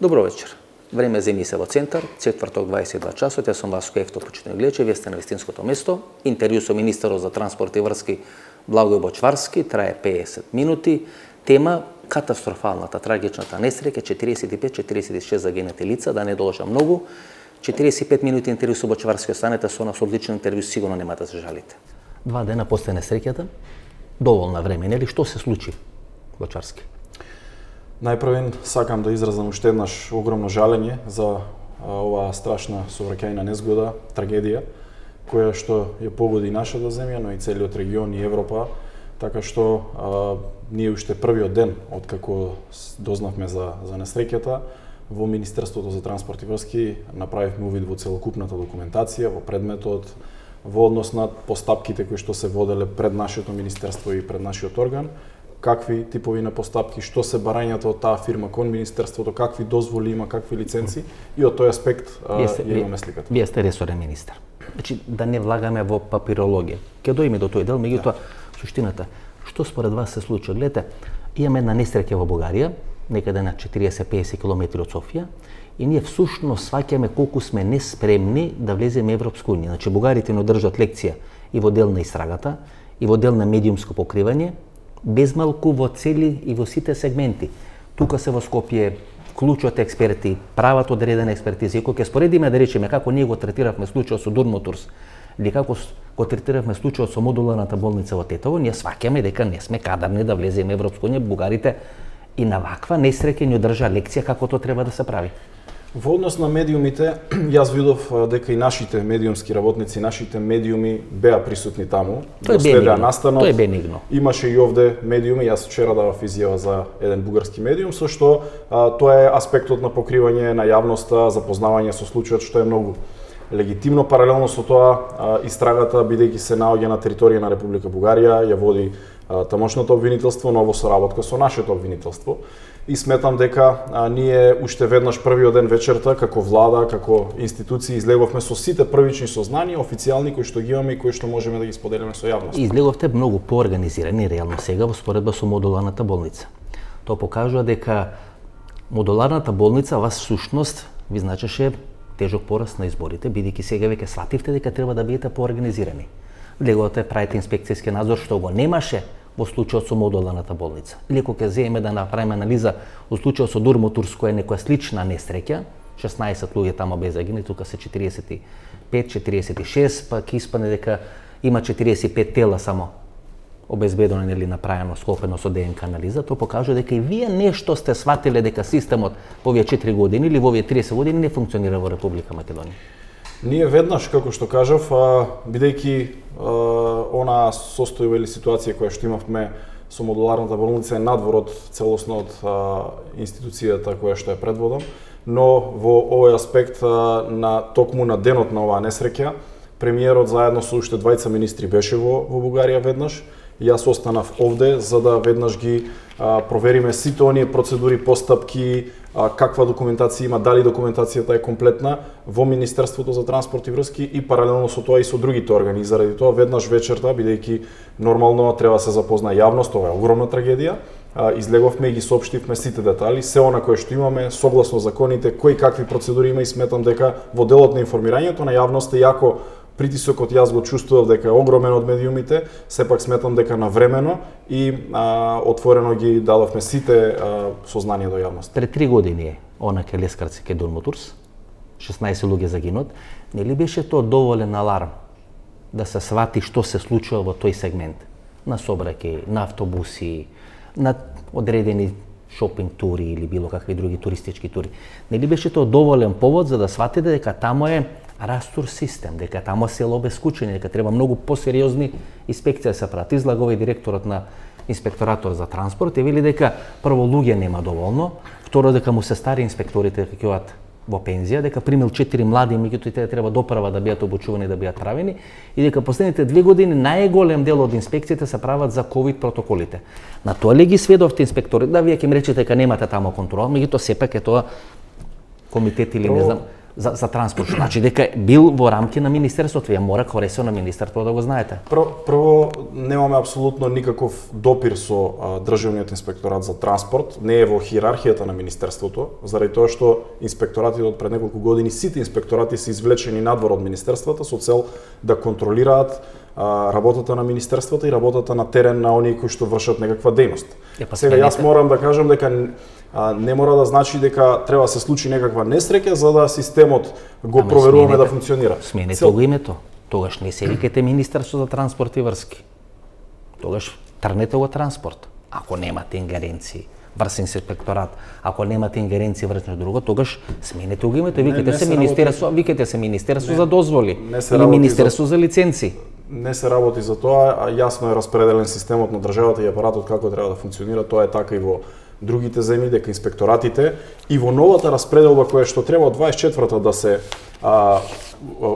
Добро вечер. Време за емисија во Центар, четврток 22 часот. Јас сум Васко Ефто, почитувани гледачи, вие сте на вистинското место. Интервју со министерот за транспорт и врски Благој Бочварски трае 50 минути. Тема катастрофалната, трагичната несреќа, 45-46 загинати лица, да не доложам многу. 45 минути интервју со Бочварски, останете со нас, одлично интервју, сигурно нема да се жалите. 2 дена после несреќата, доволно време, нели? Што се случи, Бочварски? Најпрвен сакам да изразам уште еднаш огромно жалење за оваа страшна сообраќајна незгода, трагедија, која што ја погоди нашата земја, но и целиот регион и Европа, така што ние уште првиот ден откако дознавме за несреќата, во Министерството за транспорт и врски направивме увид во целокупната документација, во предметот, во однос на постапките кои што се воделе пред нашето министерство и пред нашиот орган, какви типови на постапки, што се барањата од таа фирма кон министерството, какви дозволи има, какви лиценци, и од тој аспект имаме сликата. Вие сте ресорен министер. Значи, да не влагаме во папирологија. Ќе дојме до тој дел, меѓутоа, суштината, што според вас се случи? Гледате, имаме една несреќа во Бугарија, некаде на 40-50 км од Софија, и ние всушност сваќаме колку сме неспремни да влеземе Европска унија. Значи, бугарите не одржат лекција и во дел на истрагата, и во дел на медиумско покривање, безмалку во цели и во сите сегменти. Тука се во Скопје клучот експерти, прават одредена експертиза. И кога ќе споредиме, да речеме, како ние го третиравме случајот со Дурмотурс, или како го третиравме случајот со модуларната болница во Тетово, ние сваќаме дека не сме кадарни да влеземе Европска унија. Бугарите и на ваква несреќа ни одржа лекција како тоа треба да се прави. Во однос на медиумите, јас видов дека и нашите медиумски работници, нашите медиуми беа присутни таму. Тоа е бенигно. Имаше и овде медиуми, јас вчера давав изјава за еден бугарски медиум, со што тоа е аспектот на покривање на јавноста, запознавање со случајот, што е многу легитимно. Паралелно со тоа, истрагата, бидејќи се наоѓа на територија на Република Бугарија, ја води тамошното обвинителство, но во соработка со нашето обвинителство. И сметам дека ние уште веднаш првиот ден вечерта, како влада, како институции, излеговме со сите првични сознанија, официјални, кои што ги имаме и кои што можеме да ги споделиме со јавноста. Излеговте многу поорганизирани реално сега во споредба со модуларната болница. Тоа покажува дека модуларната болница вас всушност ви значеше тежок пораст на изборите, бидејќи сега веќе свативте дека треба да бидете поорганизирани. Влеговте, правите инспекцијски надзор, што го немаше во случајот со модуларната болница. Или кога ќе земеме да направиме анализа во случајот со Дурмотурс, која е некоја слична несреќа, 16 луѓе таму беа загинати, тука се 45-46, па ќе испадне дека има 45 тела само обезбедено или направено, склопено со ДНК анализа. Тоа покажува дека и вие нешто сте сватиле дека системот во овие 4 години или во овие 30 години не функционира во Република Македонија. Ние веднаш, како што кажав, бидејќи она состојба или ситуација која што имавме со модуларната болница е надвор од целосно од институцијата која што ја предводам, но во овој аспект на токму на денот на оваа несреќа, премиерот заедно со уште двајца министри беше во Бугарија веднаш. Јас останав овде за да веднаш ги провериме сите оние процедури, постапки, каква документација има, дали документацијата е комплетна во Министерството за транспорт и врски и паралелно со тоа и со другите органи. Заради тоа веднаш вечерта, бидејќи нормално треба да се запознае јавност, ова е огромна трагедија, излеговме и ги соопштивме сите детали, се она кое што имаме, согласно законите, кои какви процедури има, и сметам дека во делот на информирањето на јавноста, иако притисокот јас го чувствував дека е огромен од медиумите, сепак сметам дека навремено и отворено ги дадовме сите сознанија до јавност. Пред 3 години е онака лескарци ке Дурмотурс, 16 луѓе загинат. Нели беше тоа доволен аларм да се свати што се случува во тој сегмент? На сообраќај, на автобуси, на одредени шопинг тури или било какви други туристички тури. Нели беше тоа доволен повод за да сватите дека тамо е растур систем, дека тамо се обескучени, дека треба многу посериозни инспекции да се прават. Излага овој директорот на инспекторатот за транспорт и вели дека прво луѓе нема доволно, второ дека му се стари инспекторите дека ќе во пензија, дека примил 4 млади, меѓутоа тие треба доправа да бидат обучувани, да бидат правени, и дека последните 2 години најголем дел од инспекциите се прават за ковид протоколите. На тоа ли ги сведовте инспектори? Да, вие ќе ми речете дека немате тамо контрола, меѓутоа сепак е тоа комитет или не знам. за транспорт. Значи дека бил во рамки на министерството, вие мора како ресор на министерството да го знаете. Прво, немаме апсолутно никаков допир со Државниот инспекторат за транспорт, не е во хиерархијата на министерството, заради тоа што инспекторатите од пред неколку години, сите инспекторати се извлечени надвор од министерствата со цел да контролираат работата на министерствата и работата на терен на оние кои што вршат некаква дејност. Сега јас морам да кажам дека не мора да значи дека треба да се случи некаква несреќа за да системот го проверуваме да функционира. Сменете го името. Тогаш не се викате Министерство за транспорт и врски. Тогаш тргнете го транспорт. Ако немате ингеренции врз инспекторат, ако немате ингеренции врз нешто друго, тогаш сменете го името, викате се Министерство за дозволи или Министерство за лиценци. Не се работи за тоа, а јасно е распределен системот на државата и апаратот како треба да функционира, тоа е така и во другите земји, дека инспекторатите и во новата распределба која што треба од 24-та да се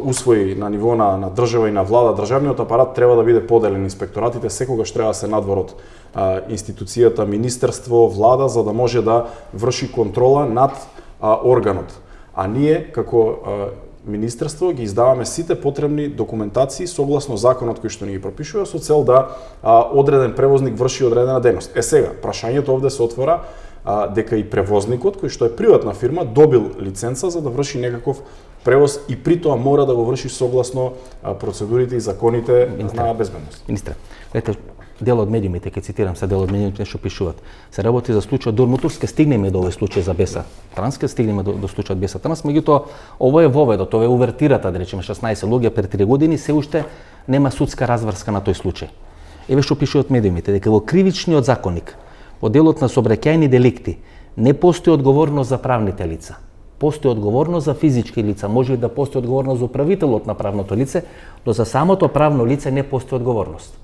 усвои на ниво на држава и на влада, државниот апарат треба да биде поделен. Инспекторатите секогаш треба да се надвор од институцијата, министерство, влада, за да може да врши контрола над органот. А ние, како министерство, ги издаваме сите потребни документации согласно законот кој што ни ги пропишува со цел да одреден превозник врши одредена дејност. Сега, прашањето овде се отвора дека и превозникот кој што е приватна фирма добил лиценца за да врши некаков превоз и при тоа мора да го врши согласно процедурите и законите на безбедност. Министре, ете, дел од медиумите, ќе цитирам се дел од медиумите што пишуваат. Се работи за случајот Дурмотурс, ке стигнеме до овој случај за Беса Транс, ке стигнеме до случајот Беса Транс, меѓутоа ово е воведот, ова е увертирата, да речеме 16 луѓе пред 3 години, се уште нема судска разврска на тој случај. Еве што пишуваат медиумите, дека во кривичниот законник, во делот на сообраќајни деликти, не постои одговорност за правните лица. Постои одговорност за физички лица, може и да постои одговорност за управителот на правното лице, но за самото правно лице не постои одговорност.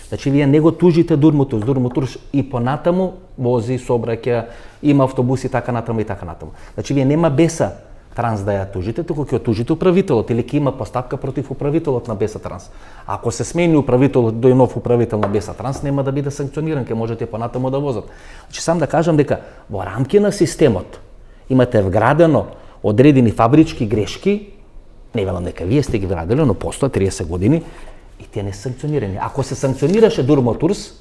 Значи, вие не го тужите Дурмотурс. Дурмотурс и понатаму вози, сообраќа, има автобуси, така натаму и така натаму. Значи, вие нема Беса Транс да ја тужите, туку ќе тужите управителот или ќе има постапка против управителот на Беса Транс. Ако се смени управителот до нов управител на Беса Транс, нема да биде санкциониран, ќе можете понатаму да возат. Значи, сам да кажам дека во рамки на системот имате вградено одредени фабрички грешки, не велам дека вие сте ги вградили, но постоја 30 години, и тие не се санкционирани. Ако се санкционираше Дурмотурс,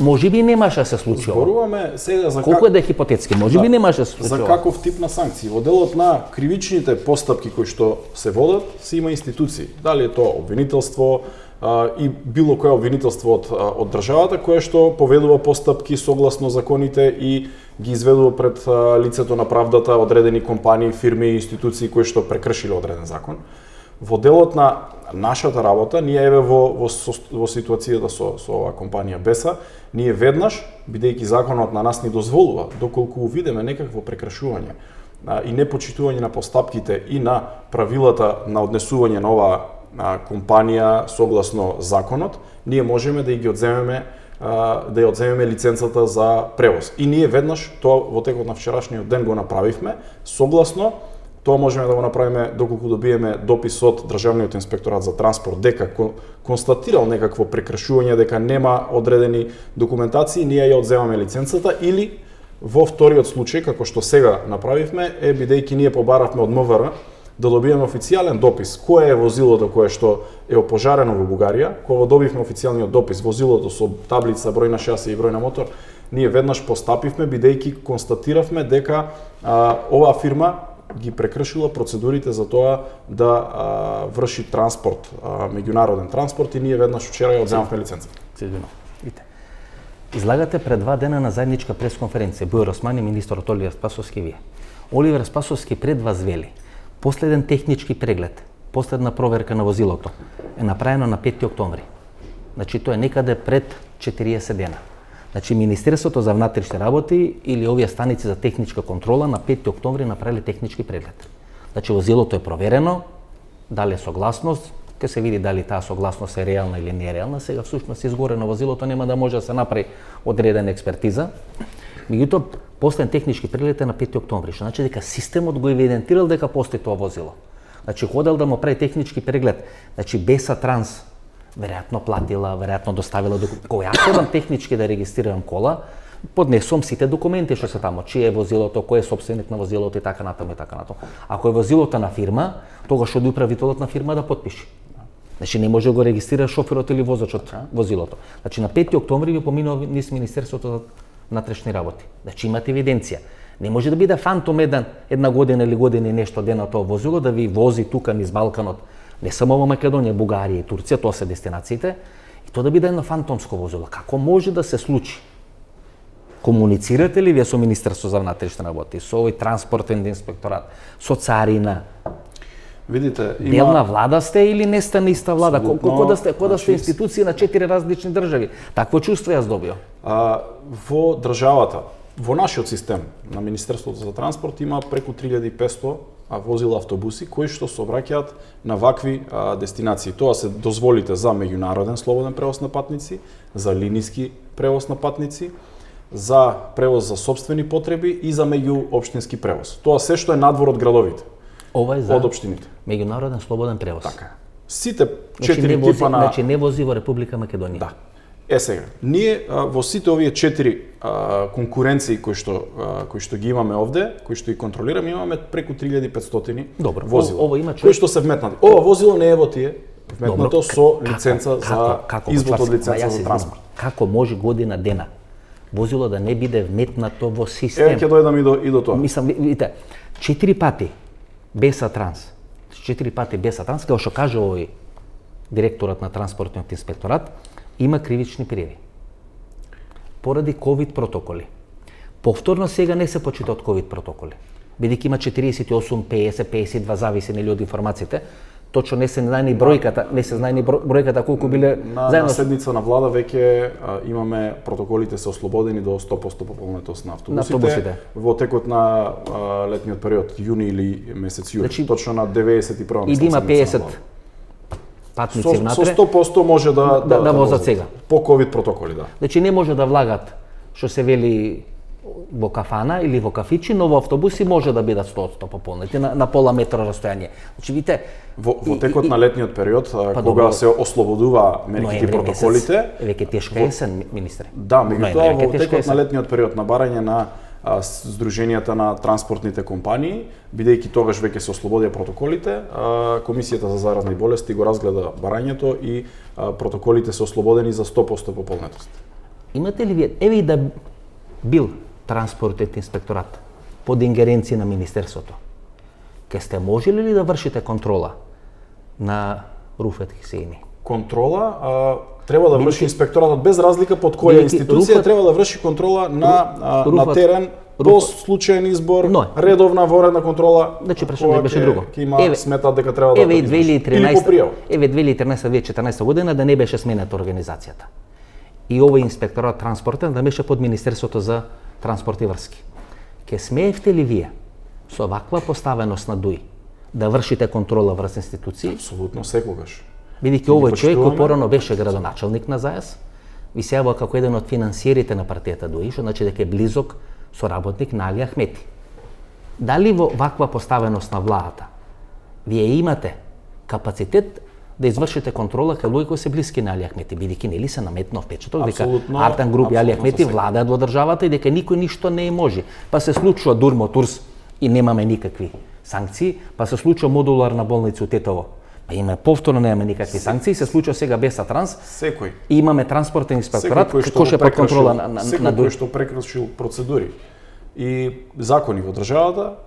можеби немаше да се случи ова. Зборуваме сега за колку е да е хипотетски, можеби немаше да се случи за каков тип на санкции. Во делот на кривичните постапки кои што се водат, се има институции. Дали е тоа обвинителство и било кое обвинителство од државата кое што поведува постапки согласно законите и ги изведува пред лицето на правдата одредени компании, фирми и институции кои што прекршиле одреден закон. Во делот на нашата работа, ние еве во ситуацијата со оваа компанија Беса, ние веднаш, бидејќи законот на нас ни дозволува, доколку увидиме некакво прекршување и непочитување на постапките и на правилата на однесување на оваа компанија согласно законот, ние можеме да ги одземеме да ја одземеме лиценцата за превоз. И ние веднаш тоа во текот на вчерашниот ден го направивме согласно. Тоа можеме да го направиме доколку добиеме допис од Државниот инспекторат за транспорт дека констатирал некакво прекршување, дека нема одредени документации, ние ја одземаме лиценцата или во вториот случај, како што сега направивме, е бидејќи ние побаравме од МВР да добиеме официјален допис кое е возилото кое што е опожарено во Бугарија, кога добивме официјалниот допис возилото со таблица, број на шаси и број на мотор, ние веднаш постапивме бидејќи констатиравме дека оваа фирма ги прекршила процедурите за тоа да врши транспорт, меѓународен транспорт и ние веднаш вчера ја одземавме лиценца. Излагате пред 2 дена на заедничка пресконференција Бојар Осман и министерот Оливер Спасовски вие. Оливер Спасовски пред вас вели: последен технички преглед, последна проверка на возилото е направена на 5 октомври. Значи тоа е некаде пред 40 дена. Значи, Министерството за внатрешни работи или овие станици за техничка контрола на 5 октомври направиле технички преглед. Значи, возилото е проверено, дали е согласност, ќе се види дали таа согласност е реална или не е реална. Сега всушност изгорено возилото нема да може да се направи одредена експертиза. Меѓутоа, последен технички преглед е на 5 октомври, што значи дека системот го евидентирал дека постои тоа возило. Значи, ходел да му прави технички преглед. Значи, Беса Транс веројатно платила, веројатно доставила кога јас ходам технички да регистрирам кола, поднесувам сите документи што се тамо, чие е возилото, кој е собственик на возилото и така натаму и така натаму. Ако е возилото на фирма, тогаш оди управителот на фирма да потпише. Значи не може да го регистрира шоферот или возачот возилото. Значи на 5 октомври ви поминува низ Министерството за внатрешни работи. Значи имате евиденција. Не може да биде фантом една година или година и нешто дена тоа возило да ви вози тука низ Балканот. Не само во Македонија, Бугарија и Турција, тоа се дестинациите, и тоа да биде едно фантомско возило. Како може да се случи? Комуницирате ли вие со Министерство за внатрешни работи, со овој транспортен инспекторат, со царина? Видите, Дел на влада сте или не сте на иста влада? Кога да сте институции на 4 различни држави? Такво чувство јас добио. Во државата, во нашиот систем на Министерството за транспорт има преку 3500 возила автобуси кои што се обраќаат на вакви дестинации. Тоа се дозволите за меѓународен слободен превоз на патници, за линиски превоз на патници, за превоз за сопствени потреби и за меѓуопштински превоз. Тоа се што е надвор од градовите. Ова е за од општините. Меѓународен слободен превоз. Така. Сите 4 типа на Значи не вози во Република Македонија. Да. Сега, ние во сите овие 4 конкуренции кои што ги имаме овде, кои што ги контролираме, имаме преку 3500 Добро, возила. ова има кои што се вметнати. Ова возило не е во тие, вметнато со лиценца за извод од лиценца за транспорт. Како може година дена возило да не биде вметнато во систем? Еве ќе дојдам и до тоа. Мислам, видите, 4 пати без Атранс, 4 пати без Атранс, како што каже овој директорот на транспортниот инспекторат, има кривични пријави. Поради ковид протоколи. Повторно сега не се почитаат ковид протоколи. Бидејќи има 48, 50, 52 зависи нели од информациите, точно не се знае ни бројката колку биле на седница на влада веќе имаме протоколите се ослободени до 100% пополнетост на автобусите. Во текот на летниот период, јуни или месец јули, значи, точно на 91 и да има 50 патници внатре. Со 100% може да возат сега. По ковид протоколи, да. Значи не може да влагат што се вели во кафана или во кафичи, но во автобуси може да бидат 100% пополнети на пола метро растојање. Значи видите, во текот на летниот период кога се ослободува мерките и протоколите, веќе тешка есен, министре. Да, меѓутоа во текот на летниот период на барање на Сдруженијата на транспортните компании, бидејќи тогаш веќе се ослободија протоколите, Комисијата за заразни болести го разгледа барањето и протоколите се ослободени за 100% пополнетост. Имате ли вие, еве и да бил транспортниот инспекторат под ингеренција на министерството, ке сте можеле ли да вршите контрола на Руфет Хисеини? Контрола треба да врши инспекторатот без разлика под која институција треба да врши контрола на терен по случаен избор, редовна воредна контрола. Значи прашање беше друго. Ќе има сметат дека треба да или по пријава. Еве 2013-2014 година да не беше сменета организацијата. И овој инспекторат транспортен да беше под Министерството за транспорт и врски. Ке смеевте ли вие со ваква поставеност на ДУИ да вршите контрола врз институции? Апсолутно секогаш. Бидејќи овој човек кој порано беше градоначалник на ЗАЕС, ви се јавува како еден од финансиерите на партијата ДУИ, што значи дека е близок соработник на Али Ахмети. Дали во ваква поставеност на владата вие имате капацитет да извршите контрола кај луѓе кои се блиски на Али Ахмети, бидејќи нели се наметнав впечаток дека Артан Груп и Али Ахмети владаат во државата и дека никој ништо не може. Па се случува Дурмо Турс и немаме никакви санкции, па се случува модуларна болница у Тетово. Па има повторно немаме никакви санкции, се случува сега без Атранс. Секој. И имаме транспортен инспекторат кој што под контрола на кој што прекршил процедури и закони во државата,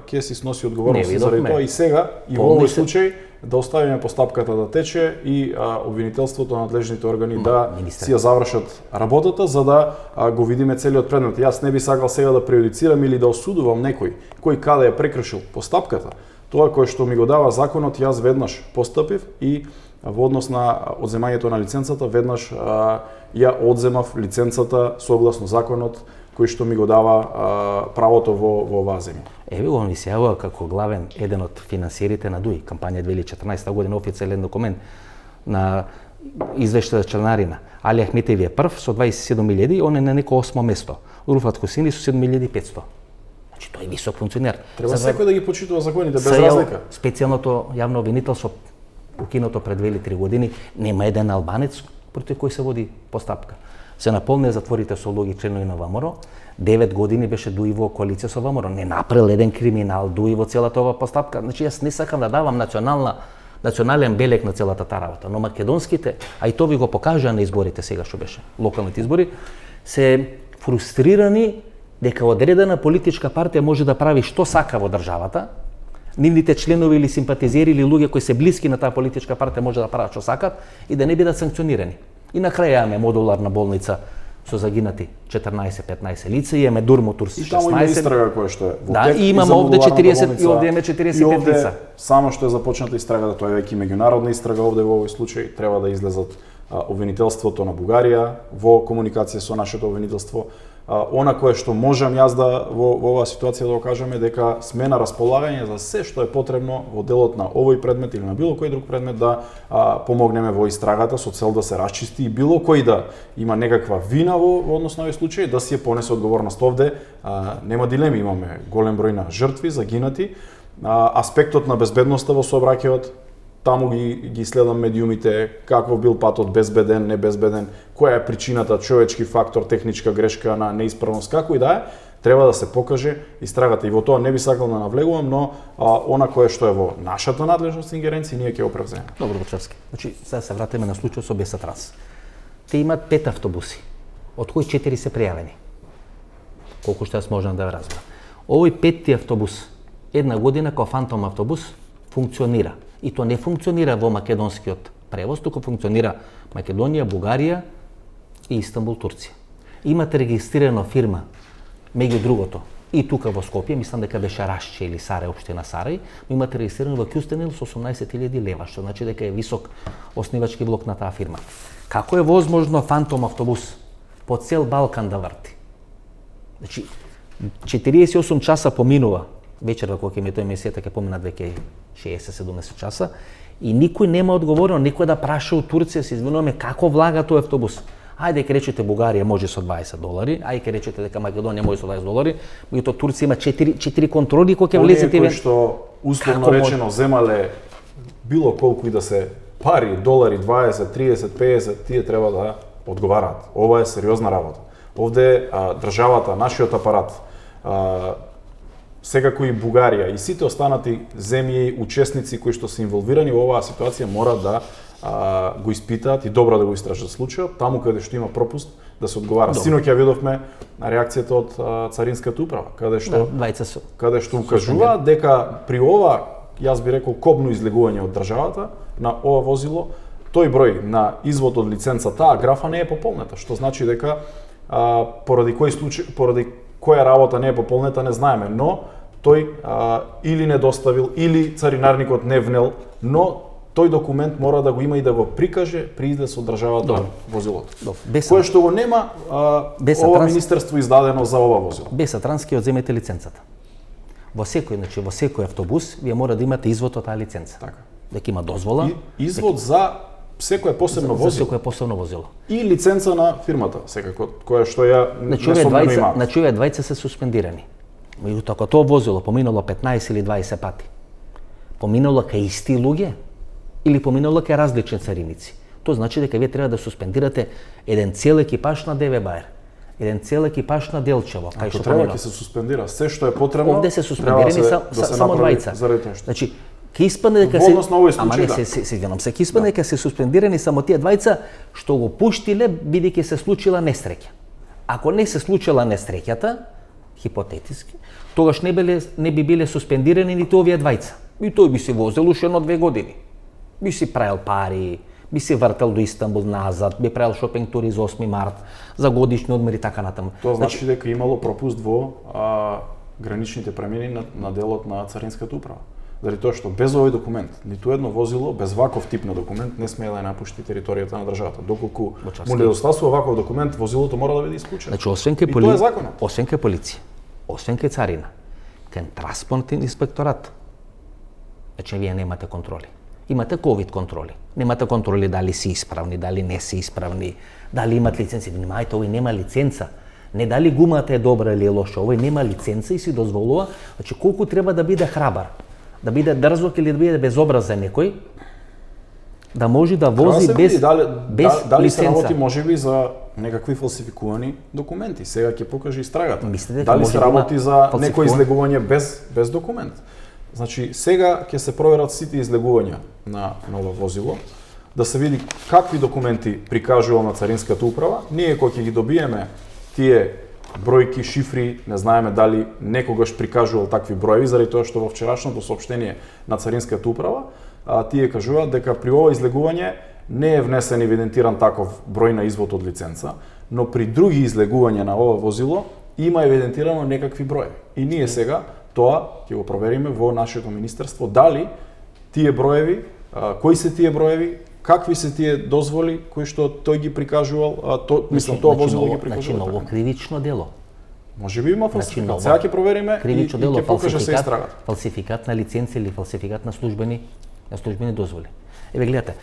ќе си сноси одговорност заради тоа и сега и во овој случај да оставиме постапката да тече и обвинителството на надлежните органи да си ја завршат работата за да го видиме целиот предмет. Јас не би сакал сега да преюдицирам или да осудувам некој кој каде е прекршил постапката. Тоа кое што ми го дава законот, јас веднаш постапив и во однос на одземањето на лиценцата, веднаш ја одземав лиценцата согласно законот кој што ми го дава правото во оваа земја. Еве он ви се јавува како главен еден од финансиерите на ДУИ, кампања 2014 година, официјален документ на извештај за членарина. Али Ахмети е прв со 27.000, он е на неко 8 место. Руфат Хусини со 7.500. Значи тој е висок функционер. Треба секој да ги почитува законите без разлика. Специјалното јавно обвинителство укинато пред 2 или 3 години, нема еден албанец против кој се води постапка. се наполнија затворите со луѓе членови на ВМРО, 9 години беше дуи во коалиција со ВМРО, не направил еден криминал, дуи во целата ова постапка. Значи јас не сакам да давам национален белег на целата таа работа, но македонските, а и тоа ви го покажа на изборите сега што беше, локалните избори, се фрустрирани дека одредена политичка партија може да прави што сака во државата, нивните членови или симпатизери или луѓе кои се блиски на таа политичка партија може да прават што сакат и да не бидат санкционирани. И на крај имаме модуларна болница со загинати 14-15 лица, имаме Дурмотурс 16. И таму има истрага која што е во да, тек, и имаме овде 40 и овде имаме 45 лица. Само што е започната истрагата, тоа е веќе меѓународна истрага овде во овој случај, треба да излезат обвинителството на Бугарија во комуникација со нашето обвинителство. Она кое што можам јас да во оваа ситуација да го кажам е дека сме на располагање за се што е потребно во делот на овој предмет или на било кој друг предмет да помогнеме во истрагата со цел да се расчисти и било кој да има некаква вина во однос на овој случај да си ја понесе одговорност овде. Нема дилеми, имаме голем број на жртви, загинати. Аспектот на безбедноста во сообраќајот, таму ги следам медиумите, каков бил патот, безбеден, небезбеден, која е причината, човечки фактор, техничка грешка на неисправност, како и да е, треба да се покаже истрагата. И во тоа не би сакал да навлегувам, но она кое што е во нашата надлежност и ингеренција, ние ќе го превземеме. Добро, Бочевски. Значи, сега се вратиме на случајот со Бесатранс. Те имат 5 автобуси, од кои 4 се пријавени. Колку што јас можам да разберам. Овој 5-ти автобус, една година како фантом автобус, функционира. И тоа не функционира во македонскиот превоз, туку функционира Македонија, Бугарија и Истанбул, Турција. Имате регистрирана фирма, меѓу другото, и тука во Скопје, мислам дека беше Рашче или Сарај, општина Сарај, но имате регистрирано во Кюстендил со 18.000 лева, што значи дека е висок оснивачки блок на таа фирма. Како е возможно фантом автобус по цел Балкан да врти? Значи, 48 часа поминува, вечерва кога ќе ми тој месијата ќе поминат веќе 60-70 часа и никој нема одговорено, никој да праша од Турција, се извинуваме, како влага тој автобус. Ајде ќе речете Бугарија може со $20, ајде ќе речете дека Македонија може со $20, меѓутоа Турција има 4 контроли кога ќе влезете. Оние кои што условно речено земале било колку и да се пари, долари, 20, 30, 50, тие треба да одговараат. Ова е сериозна работа. Овде државата, нашиот апарат, секако и Бугарија и сите останати земји учесници кои што се инволвирани во оваа ситуација мора да го испитаат и добро да го истражат случајот, таму каде што има пропуст да се одговара. Синоќ ја видовме на реакцијата од Царинската управа, каде што укажува дека при ова, јас би рекол, кобно излегување од државата на ова возило, тој број на извод од лиценца, таа графа не е пополнета, што значи дека поради која работа не е пополнета не знаеме, но тој или не доставил, или царинарникот не внел, но тој документ мора да го има и да го прикаже при излез од државата возилото. Кое што го нема, ова министерство издадено за ова возило. Бесатранс ќе одземете лиценцата. Во секој автобус вие мора да имате извод од таа лиценца. Така. Дека има дозвола. И извод за секое посебно возило. За секое посебно возило. И лиценца на фирмата, секако, која што ја несомнено има. Значи овие двајца се суспендирани. Меѓутоа, ако тоа возило поминало 15 или 20 пати, поминало кај исти луѓе или поминало кај различни цариници, тоа значи дека вие треба да суспендирате еден цел екипаж на ДВ Баер, еден цел екипаж на Делчево, кај што треба ќе се суспендира се што е потребно. Овде се суспендирани само двајца. Значи, ќе испадне дека ќе испадне дека се суспендирани само тие двајца што го пуштиле бидејќи се случила несреќа. Ако не се случила несреќата, хипотетиски, тогаш не би биле суспендирани ниту овие двајца. И тој би се возел уште 1-2 години. Би си правил пари, би се вртел до Истанбул назад, би правил шопинг тури за 8 март, за годишни одмори така натаму. Тоа значи дека имало пропуст во граничните премини на делот на Царинската управа. Заради тоа што без овој документ, ниту едно возило без ваков тип на документ не смее да напушти територијата на државата. Доколку му недостасува ваков документ, возилото мора да биде исклучено. Значи, освен кај полиција, освен кај царина, кај транспортен инспекторат, значи вие немате контроли. Имате ковид контроли. Немате контроли дали си исправни, дали не си исправни, дали имат лиценци. Внимајте, овој нема лиценца. Не дали гумата е добра или е лоша, овој нема лиценца и си дозволува, значи колку треба да биде храбар, да биде дрзок или да биде безобразен некој, да може да Треба вози се без, види без дали се лиценца. работи можеби за некакви фалсификувани документи. Сега ќе покаже истрагата. Мислите дека Дали може се да има работи за некој фалсификуван? излегување без документ. Значи, сега ќе се проверат сите излегувања на ова возило, да се види какви документи прикажува на Царинската управа. Ние кога ќе ги добиеме тие бројки, шифри, не знаеме дали некогаш прикажувал такви броеви, заради тоа што во вчерашното соопштение на Царинската управа, тие кажуваат дека при ова излегување не е внесен евидентиран таков број на извод од лиценца, но при други излегувања на ова возило има евидентирано некакви броеви. И ние сега тоа ќе го провериме во нашето министерство дали тие броеви, кои се тие броеви, какви се тие дозволи кои што тој ги прикажувал, мислам тоа возило ги прикажувал. Значи ново кривично дело. Може би има фалсификат. ново Сега ќе провериме и Кривично дело, ќе покаже се истрагата. фалсификат на лиценци или фалсификат на службени дозволи. Еве гледате,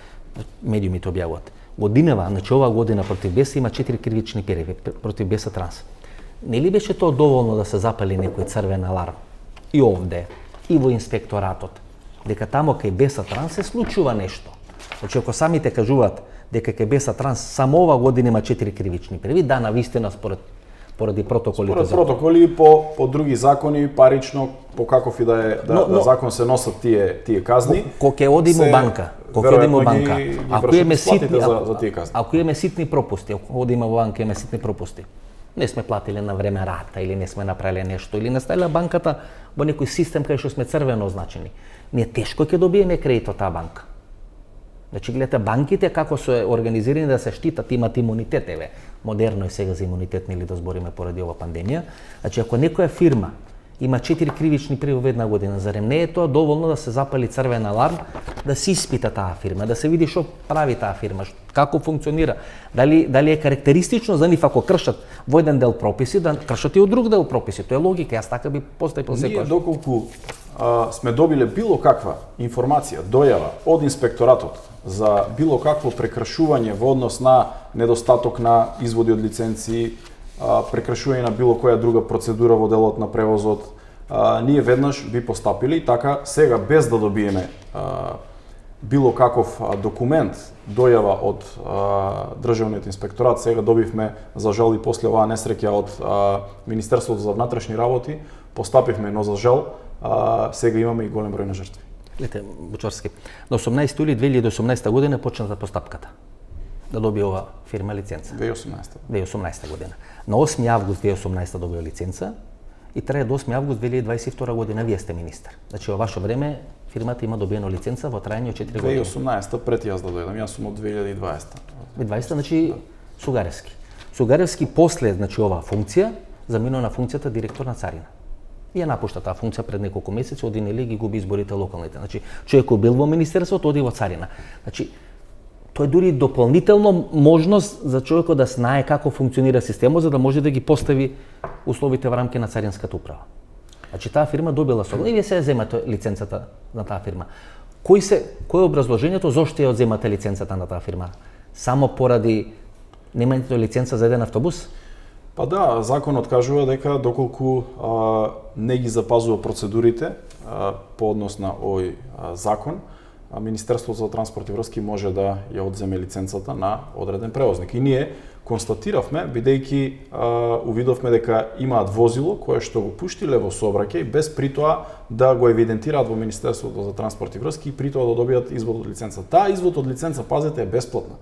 медиумите објавуваат. Годинава, значи оваа година против БЕС има 4 кривични пријави против БЕС Транс. Нели беше тоа доволно да се запали некој црвен аларм? И овде, и во инспекторатот, дека тамо кај БЕС Транс се случува нешто. Значи ако самите кажуваат дека кај БЕС Транс само оваа година има 4 кривични пријави, да, навистина поради протоколите. Според протоколи и по други закони, парично, по каков и да е закон се носат тие казни. Кога ќе одиме банка, ако имаме ситни пропусти, ако одиме во банка имаме ситни пропусти, не сме платиле на време рата или не сме направиле нешто или не ставиле банката во некој систем кај што сме црвено означени, ние тешко ќе добиеме кредит од таа банка. Значи, гледате, банките како се организирани да се штитат, имат имунитет, еве, модерно е сега за имунитетни или да збориме поради ова пандемија. Значи, ако некоја фирма има 4 кривични пријави во една година, зарем не е тоа доволно да се запали црвен аларм, да се испита таа фирма, да се види што прави таа фирма, како функционира, дали е карактеристично за нив ако кршат во еден дел прописи, да кршат и од друг дел прописи. Тоа е логика, јас така би постапил секојаш. Ние доколку сме добиле било каква информација, дојава од инспекторатот за било какво прекршување во однос на недостаток на изводи од лиценци, прекршување на било која друга процедура во делот на превозот, ние веднаш би постапиле и така сега без да добиеме било каков документ дојава од Државниот инспекторат, сега добивме за жал и после оваа несреќа од Министерството за внатрешни работи, постапивме, но за жал сега имаме и голем број на жртви. Гледате, Бочарски, на 18 јули 2018 година почната постапката да добие ова фирма лиценца. 2018 година. На 8 август 2018 добија лиценца и трае до 8 август 2022 година, вие сте министер. Значи, во ваше време фирмата има добиено лиценца во трајање од 4 години. 2018 пред јас да дојдам, јас сум од 2020. 2020, значи Сугаревски. Сугаревски после, значи, оваа функција, заминува на функцијата директор на Царина. И ја напушта таа функција пред неколку месеци, оди нели ги губи изборите локалните. Значи, човекот бил во министерството, оди во Царина. Значи, тоа е дури дополнително можност за човекот да знае како функционира системот, за да може да ги постави условите во рамки на Царинската управа. Значи, таа фирма добила согласие и вие се земате лиценцата на таа фирма. Кој е образложението зошто ја одземате лиценцата на таа фирма? Само поради немањето лиценца за еден автобус? Па да, законот кажува дека доколку не ги запазува процедурите по однос на овој закон, Министерството за транспорт и врски може да ја одземе лиценцата на одреден превозник. И ние констатиравме, бидејќи увидовме дека имаат возило кое што го пуштиле во сообраќај без притоа да го евидентираат во Министерството за транспорт и врски и притоа да добијат извод од лиценца. Таа извод од лиценца, пазете, е бесплатна.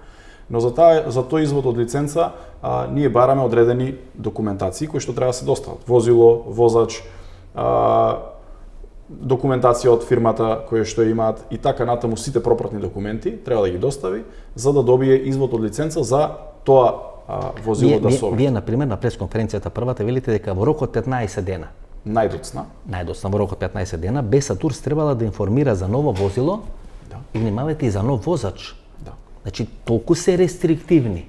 Но за тој извод од лиценца ние бараме одредени документации кои што треба да се достават. Возило, возач, документација од фирмата која што имаат и така натаму сите пропратни документи треба да ги достави за да добие извод од лиценца за тоа возило да сообрази. Вие, например, на пресконференцијата првата велите дека во рок од 15 дена, најдоцна во рок од 15 дена, БЕС Турс требала да информира за ново возило и внимавајте и за нов возач. Значи, толку се рестриктивни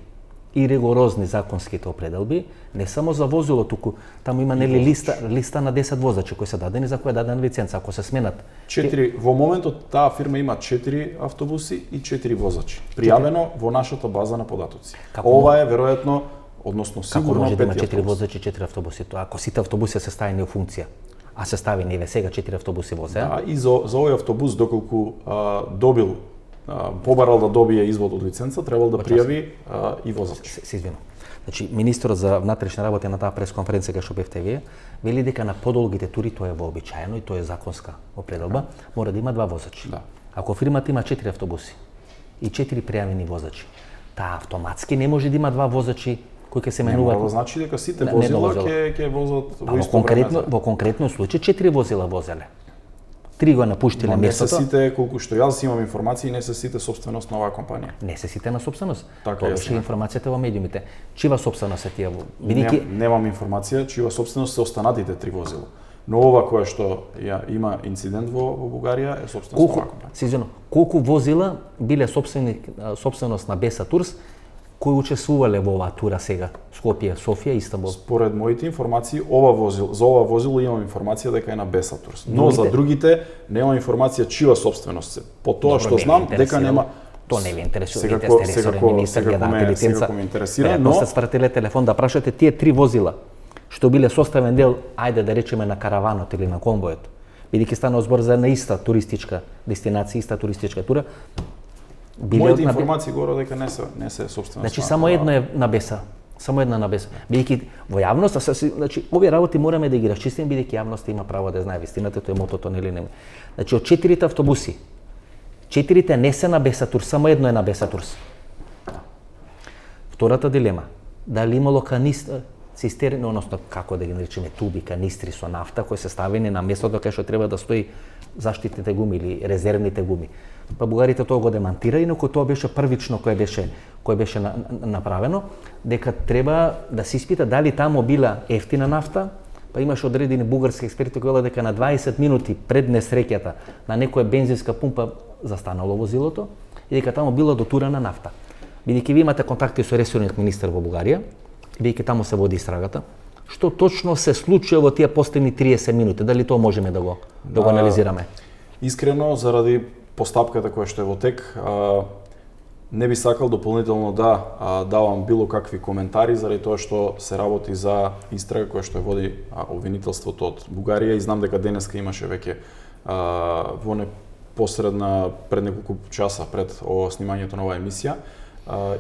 и ригорозни законските определби, не само за возило, туку таму има нели листа на 10 возачи кои се дадени за која е дадена лиценца, ако се сменат. 4 во моментот таа фирма има 4 автобуси и 4 возачи. Пријавено во нашата база на податоци. Ова е веројатно, односно сигурно 5 може да има 4 возачи и 4 автобуси, тоа ако сите автобуси се ставени во функција, а се ставени еве сега 4 автобуси возеа. Да, и за овој автобус доколку добил побарал да добие извод од лиценца, требал да пријави и возач. Се извинувам. Значи, министерот за внатрешни работи на таа пресконференција кај што бевте вие, вели дека на подолгите тури тоа е вообичаено и тоа е законска определба, мора да има 2 возачи. Да. Ако фирмата има 4 автобуси и 4 пријавени возачи, таа автоматски не може да има 2 возачи кои ќе се менуваат. Не мора да значи дека сите возила ќе возат во исто конкретно во конкретно случај 4 возила возеле. 3 го напуштиле местото. Не се сите, колку што јас имам информации, не се сите собственост на оваа компанија. Не се сите на собственост. Така тоа беше информацијата во медиумите. Чива собственост е тие? Немам информација чива собственост се останатите 3 возила. Но ова кое што има инцидент во Бугарија е собственост на оваа компанија. Колку возила биле собственост на Беса Турс кои учествувале во оваа тура сега? Скопје, Софија, Истанбул? Според моите информации, за ова возило имам информација дека е на Беса Турс. Но за другите немам информација чива собственост се. По тоа што знам дека нема. Тоа не ви интересира, министер ги лиценца. Сега ме интересира, но после свртиле телефон да прашате тие 3 возила што биле составен дел, ајде да речеме на караванот или на конвојот, бидејќи станува збор за една иста туристичка дестинација, иста туристичка тура. Моите информации горе дека не се собственост. Значи само едно е на Беса. Само една на Беса. Бидејќи во јавноста, значи овие работи мораме да ги расчистиме бидејќи јавноста има право да знае вистината, тоа е мотото нели не. Значи од 4 автобуси, 4 не се на Беса Турс, само едно е на Беса Турс. Втората дилема, дали имало цистерни, односно како да ги наречеме туби, канистри со нафта кои се ставени на местото кај што треба да стои заштитните гуми или резервните гуми. Па бугарите тоа го демантира, инаку тоа беше првично кое беше направено, дека треба да се испита дали таму била ефтина нафта, па имаше одредени бугарски експерти кои велат дека на 20 минути пред несреќата на некоја бензинска пумпа застанало возилото и дека таму била дотурана нафта. Бидејќи ви имате контакти со ресорниот министер во Бугарија, бидејќи таму се води истрагата, што точно се случува во тие последни 30 минути, дали тоа можеме да го анализираме? Искрено, заради постапката која што е во тек, не би сакал дополнително да давам било какви коментари заради тоа што се работи за истрага која што води обвинителството од Бугарија и знам дека денеска имаше веќе во непосредна пред неколку часа пред снимањето на оваа емисија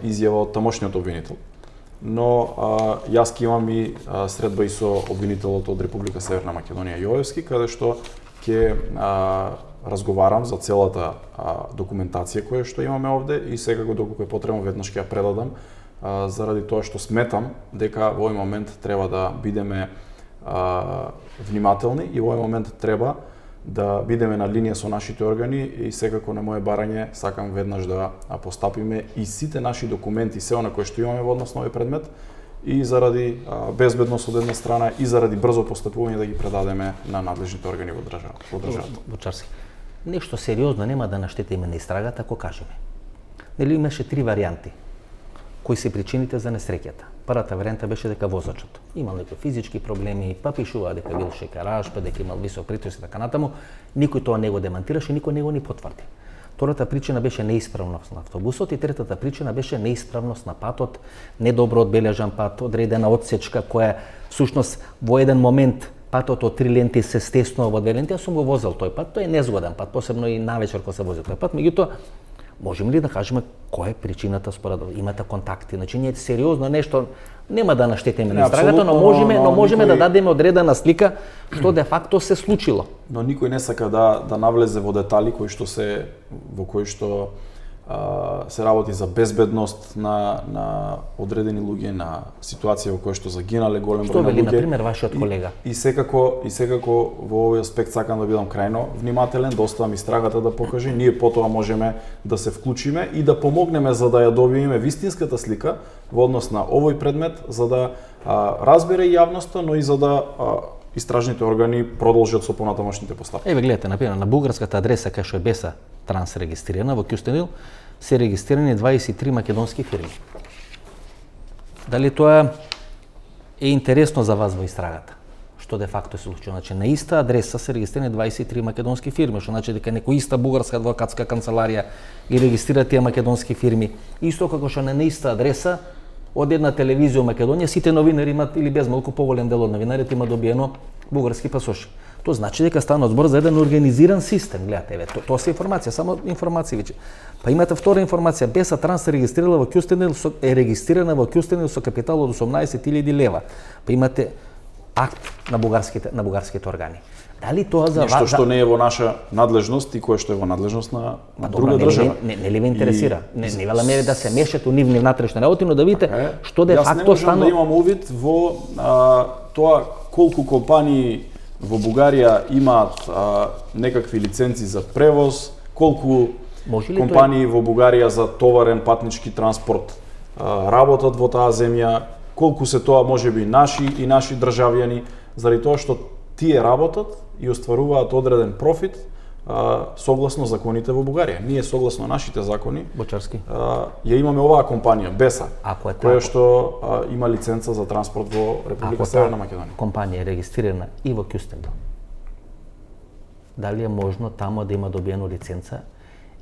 изјава од тамошниот обвинител. Но јас ке имам и средба и со обвинителот од Република Северна Македонија Јоевски, каде што ќе разговарам за целата документација која што имаме овде и секако доколку е потребно веднаш ќе ја предадам заради тоа што сметам дека во овој момент треба да бидеме внимателни и во овој момент треба да бидеме на линија со нашите органи и секако на моје барање сакам веднаш да постапиме и сите наши документи, се она кое што имаме во однос на овој предмет и заради безбедност од една страна и заради брзо постапување да ги предадеме на надлежните органи во државата. Бочарски, нешто сериозно нема да наштетиме на истрагата ако кажеме. Нели имаше 3 варијанти кои се причините за несреќата. Првата варијанта беше дека возачот имал некои физички проблеми, па пишува дека бил шекараш, па дека имал висок притиск и така натаму. Никој тоа не го демантираше, никој не го ни потврди. Втората причина беше неисправност на автобусот и третата причина беше неисправност на патот, недобро одбележан пат, одредена отсечка која всушност во еден момент патот од 3 ленти се стеснува во 2 ленти, јас сум го возел тој пат, тој е незгоден пат, посебно и навечер кога се вози тој пат, меѓутоа можеме ли да кажеме која е причината според имате контакти, значи ние сериозно нешто нема да наштетиме на истрагата, но можеме да дадеме одредена слика што де факто се случило. Но никој не сака да навлезе во детали во кои што се работи за безбедност на одредени луѓе, на ситуација во која што загинале голем број на луѓе. Што вели на пример вашиот колега? И секако во овој аспект сакам да бидам крајно внимателен, да оставам истрагата да покаже, ние потоа можеме да се вклучиме и да помогнеме за да ја добиеме вистинската слика во однос на овој предмет, за да разбере јавноста, но и за да истражните органи продолжат со понатамошните постапки. Еве гледате, например, на бугарската адреса кај што е Беса Транс регистрирана во Кюстендил се регистрирани 23 македонски фирми. Дали тоа е интересно за вас во истрагата? Што де факто се случува? Значи на иста адреса се регистрирани 23 македонски фирми, што значи дека некоја иста бугарска адвокатска канцеларија ги регистрира тие македонски фирми. Исто како што на иста адреса од една телевизија во Македонија сите новинари имаат или без малку поголем дел од новинарите има добиено бугарски пасоши. Тоа значи дека стана збор за еден организиран систем. Гледате, еве, тоа се информација, само информации веќе. Па имате втора информација, Беса Транс се регистрирала во Кюстендил, е регистрирана во Кюстендил со капитал од 18.000 лева. Па имате акт на бугарските органи. Дали тоа за нешто што не е во наша надлежност и кое што е во надлежност на друга држава? Не ли ве интересира? Не веламе да се мешате у нивни внатрешни работи, но да видите што де факто стано. Јас не можам да имам увид во тоа колку компании во Бугарија имаат некакви лиценци за превоз, колку компании во Бугарија за товарен патнички транспорт работат во таа земја, колку се тоа можеби наши и наши државјани, заради тоа што тие работат и остваруваат одреден профит согласно законите во Бугарија. Ние согласно нашите закони Бочарски ја имаме оваа компанија Беса, која што има лиценца за транспорт во Република Северна Македонија. Компанија е регистрирана и во Кюстендил. Дали е можно тамо да има добиено лиценца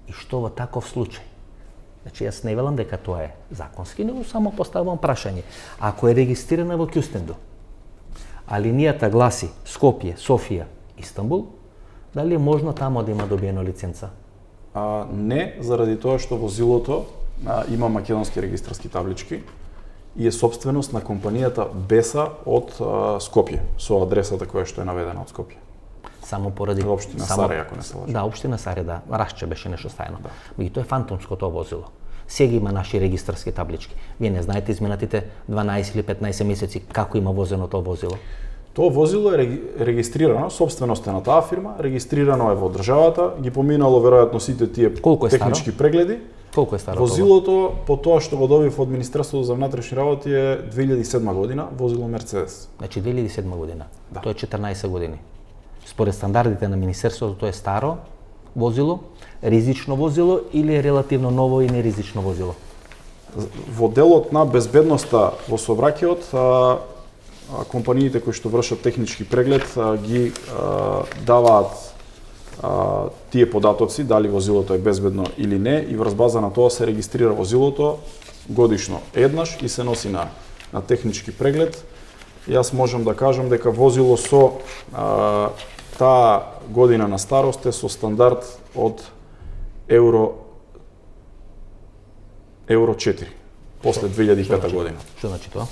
и што во таков случај? Значи јас не велам дека тоа е законски, но само поставувам прашање. Ако е регистрирана во Кюстендил, а линијата гласи Скопје, Софија, Истанбул, дали е можно тамо да има добиено лиценца? Не, заради тоа што возилото има македонски регистарски таблички и е собственост на компанијата Беса од Скопје, со адресата која што е наведена од Скопје. Само поради општина Саре, ако не се лажам. Да, општина Саре, да. Рашче беше нешто стајно. Меѓутоа тоа е фантомско тоа возило. Сега има наши регистарски таблички. Вие не знаете изминатите 12 или 15 месеци како има возено тоа возило? Тоа возило е регистрирано, собственост е на таа фирма, регистрирано е во државата, ги поминало веројатно сите тие технички прегледи. Колку е старо? Возилото, по тоа што го добив од Министерството за внатрешни работи е 2007 година, возило Мерцедес. Значи 2007 година. Да. Тоа е 14 години. Според стандардите на Министерството тоа е старо возило, ризично возило или е релативно ново и неризично возило? Во делот на безбедноста во сообраќајот, компаниите кои што вршат технички преглед ги даваат тие податоци, дали возилото е безбедно или не, и врз база на тоа се регистрира возилото годишно еднаш и се носи на технички преглед. Јас можам да кажам дека возило со таа година на старост е со стандард од Евро 4 после 2005 година. Што значи тоа?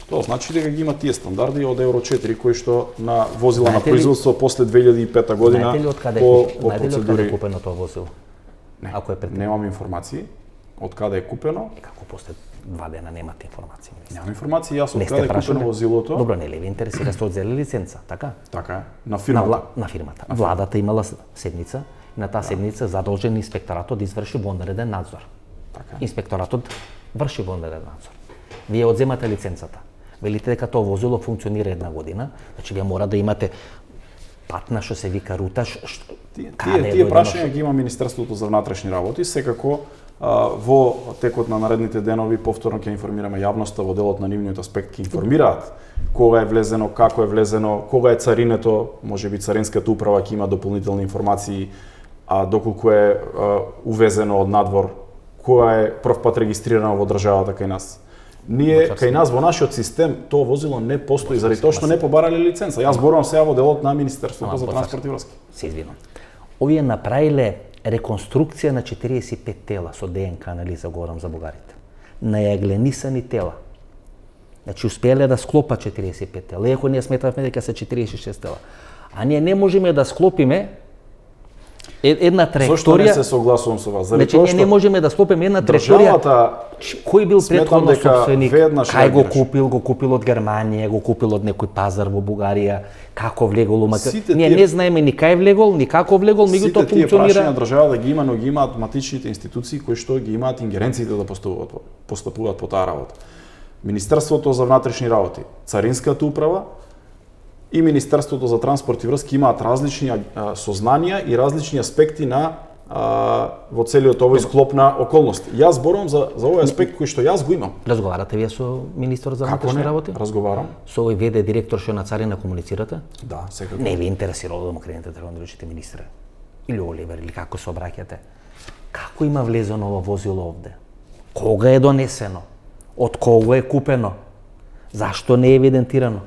Тоа значи дека ги има тие стандарди од Евро 4 кои што на возила на производство после 2005 година по процедури. Знаете ли од каде е купено тоа возило? Не, ако е немам информации од каде е купено. Како после 2 дена немате информации? Немам информации, јас од каде е купено возилото. Добро, не ли ви интересира што одзели лиценца, така? Така е, на фирмата. На фирмата. Владата имала седница и на таа седница задолжен инспекторатот да изврши вонреден надзор. Така. Инспекторатот врши вонреден надзор. Вие одземате лиценцата. Велите дека тоа возило функционира 1 година, значи вие мора да имате патна што се вика рута, тие прашања ги има Министерството за внатрешни работи, секако во текот на наредните денови повторно ќе информираме јавноста во делот на нивниот аспект, ќе информираат кога е влезено, како е влезено, кога е царинето, можеби царинската управа ќе има дополнителни информации, доколку е увезено од надвор, која е првпат регистрирано во државата кај нас. Ние кај нас во нашиот систем тоа возило не постои заради тоа што не побарале лиценца. Јас зборувам сега во делот на Министерството за транспорт и врски. Се извинувам. Овие направиле реконструкција на 45 тела со ДНК анализа, говорам за бугарите. Најагленисани тела. Значи успеале да склопат 45 тела, иако ние сметавме дека се 46 тела. А ние не можеме да склопиме една траекторија. Зошто не се согласувам со вас? Значи ние не можеме да склопиме една траекторија. Кој бил претходно собственик? Кај го купил од Германија, го купил од некој пазар во Бугарија, како влегол у Македонија. Ние не знаеме ни кај влегол, ни како влегол, меѓутоа функционира. Сите тие прашања држава да ги има, но ги имаат матичните институции кои што ги имаат ингеренциите да постапуваат по таа работа. Министерството за внатрешни работи, Царинската управа и Министерството за транспорт и врски имаат различни сознанија и различни аспекти на во целиот овој склоп на околности. Јас зборувам за овој аспект кој што јас го имам. Разговарате вие со министер за внатрешни работи? Разговарам. Со овој ВД директор што на Царина комуницирате? Да, секако. Не ви интересирало да му кренете да речете министре? Или Оливер, или како се обраќате? Како има влезено ова возило овде? Кога е донесено? Од кого е купено? Зашто не е евидентирано?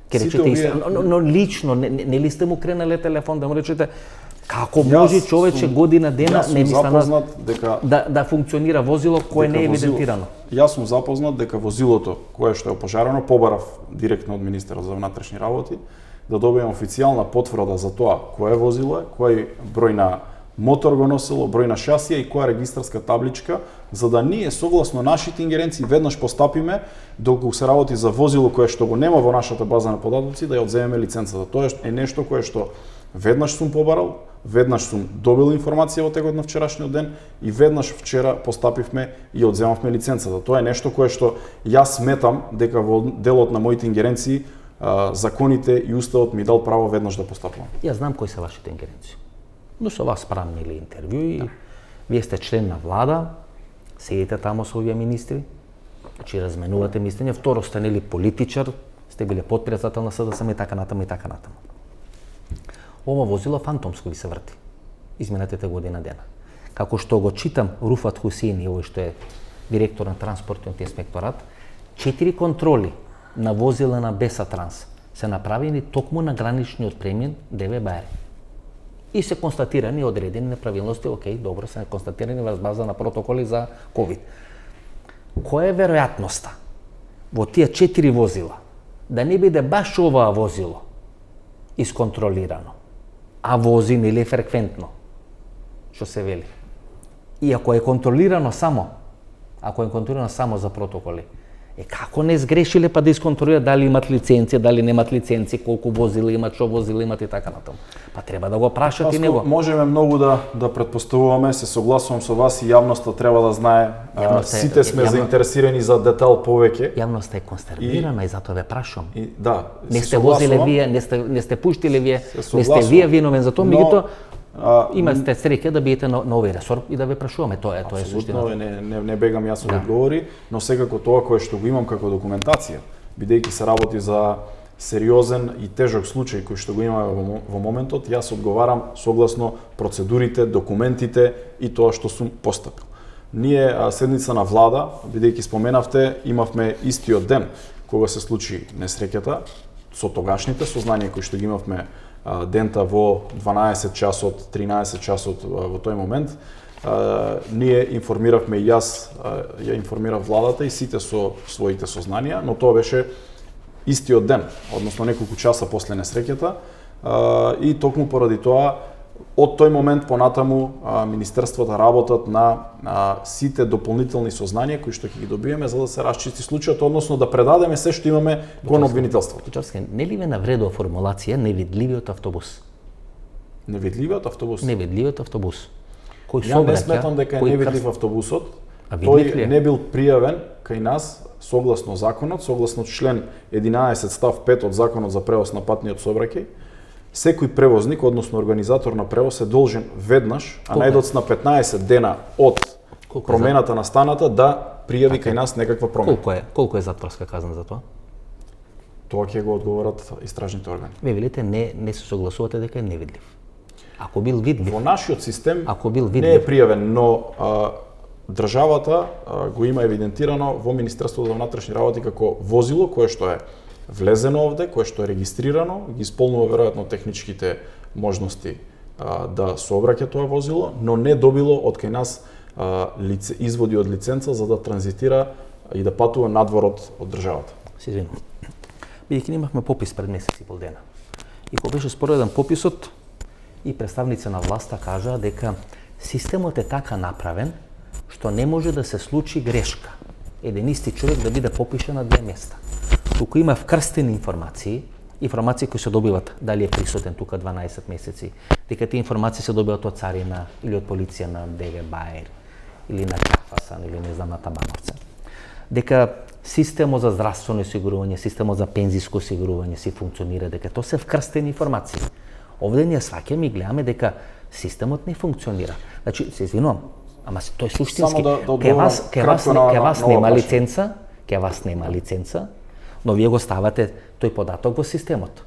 Ке Сите речете овие- но лично нели сте му кренеле телефон да му речете како Јас може човече сум- година дена јас сум не ми стана запознат дека да функционира возило кое дека не е возило- евидентирано. Јас сум запознат дека возилото кое што е опожарено, побарав директно од министерот за внатрешни работи да добием официјална потврда за тоа кое возило е, кој број на мотор го носило, број на шасија и која регистарска табличка, за да ние согласно нашите ингеренции веднаш постапиме доколку се работи за возило кое што го нема во нашата база на податоци да ја одземеме лиценцата. Тоа е нешто кое што веднаш сум побарал, веднаш сум добил информација во текот на вчерашниот ден и веднаш вчера постапивме и одземавме лиценцата. Тоа е нешто кое што јас сметам дека во делот на моите ингеренции законите и уставот ми дал право веднаш да постапувам. Јас знам кои се вашите ингеренции. Но со вас правнили интервју и вие сте член на влада, седите таму со овие министри, значи разменувате мислење, второ сте нели политичар, сте биле потпредседател на СДСМ и така натаму и така натаму. Ова возило фантомско ви се врти изминатите година дена. Како што го читам Руфат Хусейни, овој што е директор на транспортниот инспекторат, 4 контроли на возила на Беса Транс се направени токму на граничниот премин ДВ Бајре. И се констатирани одредени неправилности, окей, добро, се констатирани врз база на протоколи за ковид. Која е веројатноста во тие 4 возила да не биде баш оваа возило исконтролирано, а вози нели фреквентно, што се вели. И ако е контролирано само за протоколи, како не сгрешиле па да исконтролираат дали имат лиценција, дали немат лиценци, колку возила имат, што возила имат и така натаму. Па треба да го прашат и него. Можеме многу да претпоставуваме, се согласувам со вас и јавноста треба да знае. Сите сме заинтересирани за детал повеќе. Јавноста е консервирана и затоа ве прашувам. Да, не сте возиле вие, не сте пуштиле вие, не сте вие виновен за тоа, меѓутоа имате среќа да биете на овој ресор и да ве прашуваме, тоа е суштината. Не бегам јас од одговори, но секако тоа кое што го имам како документација, бидејќи се работи за сериозен и тежок случај кој што го имаме во моментот, јас одговарам согласно процедурите, документите и тоа што сум постапил. Ние седница на влада, бидејќи споменавте, имавме истиот ден кога се случи несреќата со тогашните сознанија кои што ги имавме дента во 12 часот, 13 часот во тој момент, ние информиравме и јас ја информирав владата и сите со своите сознанија, но тоа беше истиот ден, односно неколку часа после несреќата, и токму поради тоа од тој момент понатаму министерствата работат на сите дополнителни сознанија кои што ќе ги добиеме за да се расчисти случајот, односно да предадеме се што имаме кон обвинителството. Печарски, не ли ве навредува формулација невидливиот автобус? Невидливиот автобус? Невидливиот автобус. Кој Ја не сметам дека е невидлив автобусот. Тој не бил пријавен кај нас согласно законот, согласно член 11 став 5 од Законот за превоз на патниот сообраќај. Секој превозник, односно организатор на превоз, е должен веднаш, а најдоцна 15 дена од промената на станата да пријави кај нас некаква промена. Колку е затворска казна за тоа? Тоа ќе го одговорат истражните органи. Ве велите не се согласувате дека е невидлив. Ако бил видлив. Во нашиот систем не е пријавен, но државата го има евидентирано во Министерството за внатрешни работи како возило кое што е влезено овде, кое што е регистрирано, ги исполнува веројатно техничките можности да сообраќа тоа возило, но не добило од кај нас изводи од лиценца за да транзитира и да патува надвор од државата. Се извинувам. Бидејќи имавме попис пред месец и пол дена. И кога беше спореден пописот, и представници на власта кажаа дека системот е така направен што не може да се случи грешка. Еден исти човек да биде попишан на две места. Туку има вкрстени информации кои се добиват, дали е присутен тука 12 месеци, дека тие информации се добиват од царина или од полиција на ДВ Бајер или на Кафасан или не знам на Табановце. Дека системот за здравствено осигурување, системот за пензиско осигурување си функционира, дека тоа се вкрстени информации. Овде ние сваќаме и гледаме дека системот не функционира. Значи, се извинувам, ама тој суштински, ке вас нема лиценца, но вие го ставате тој податок во системот.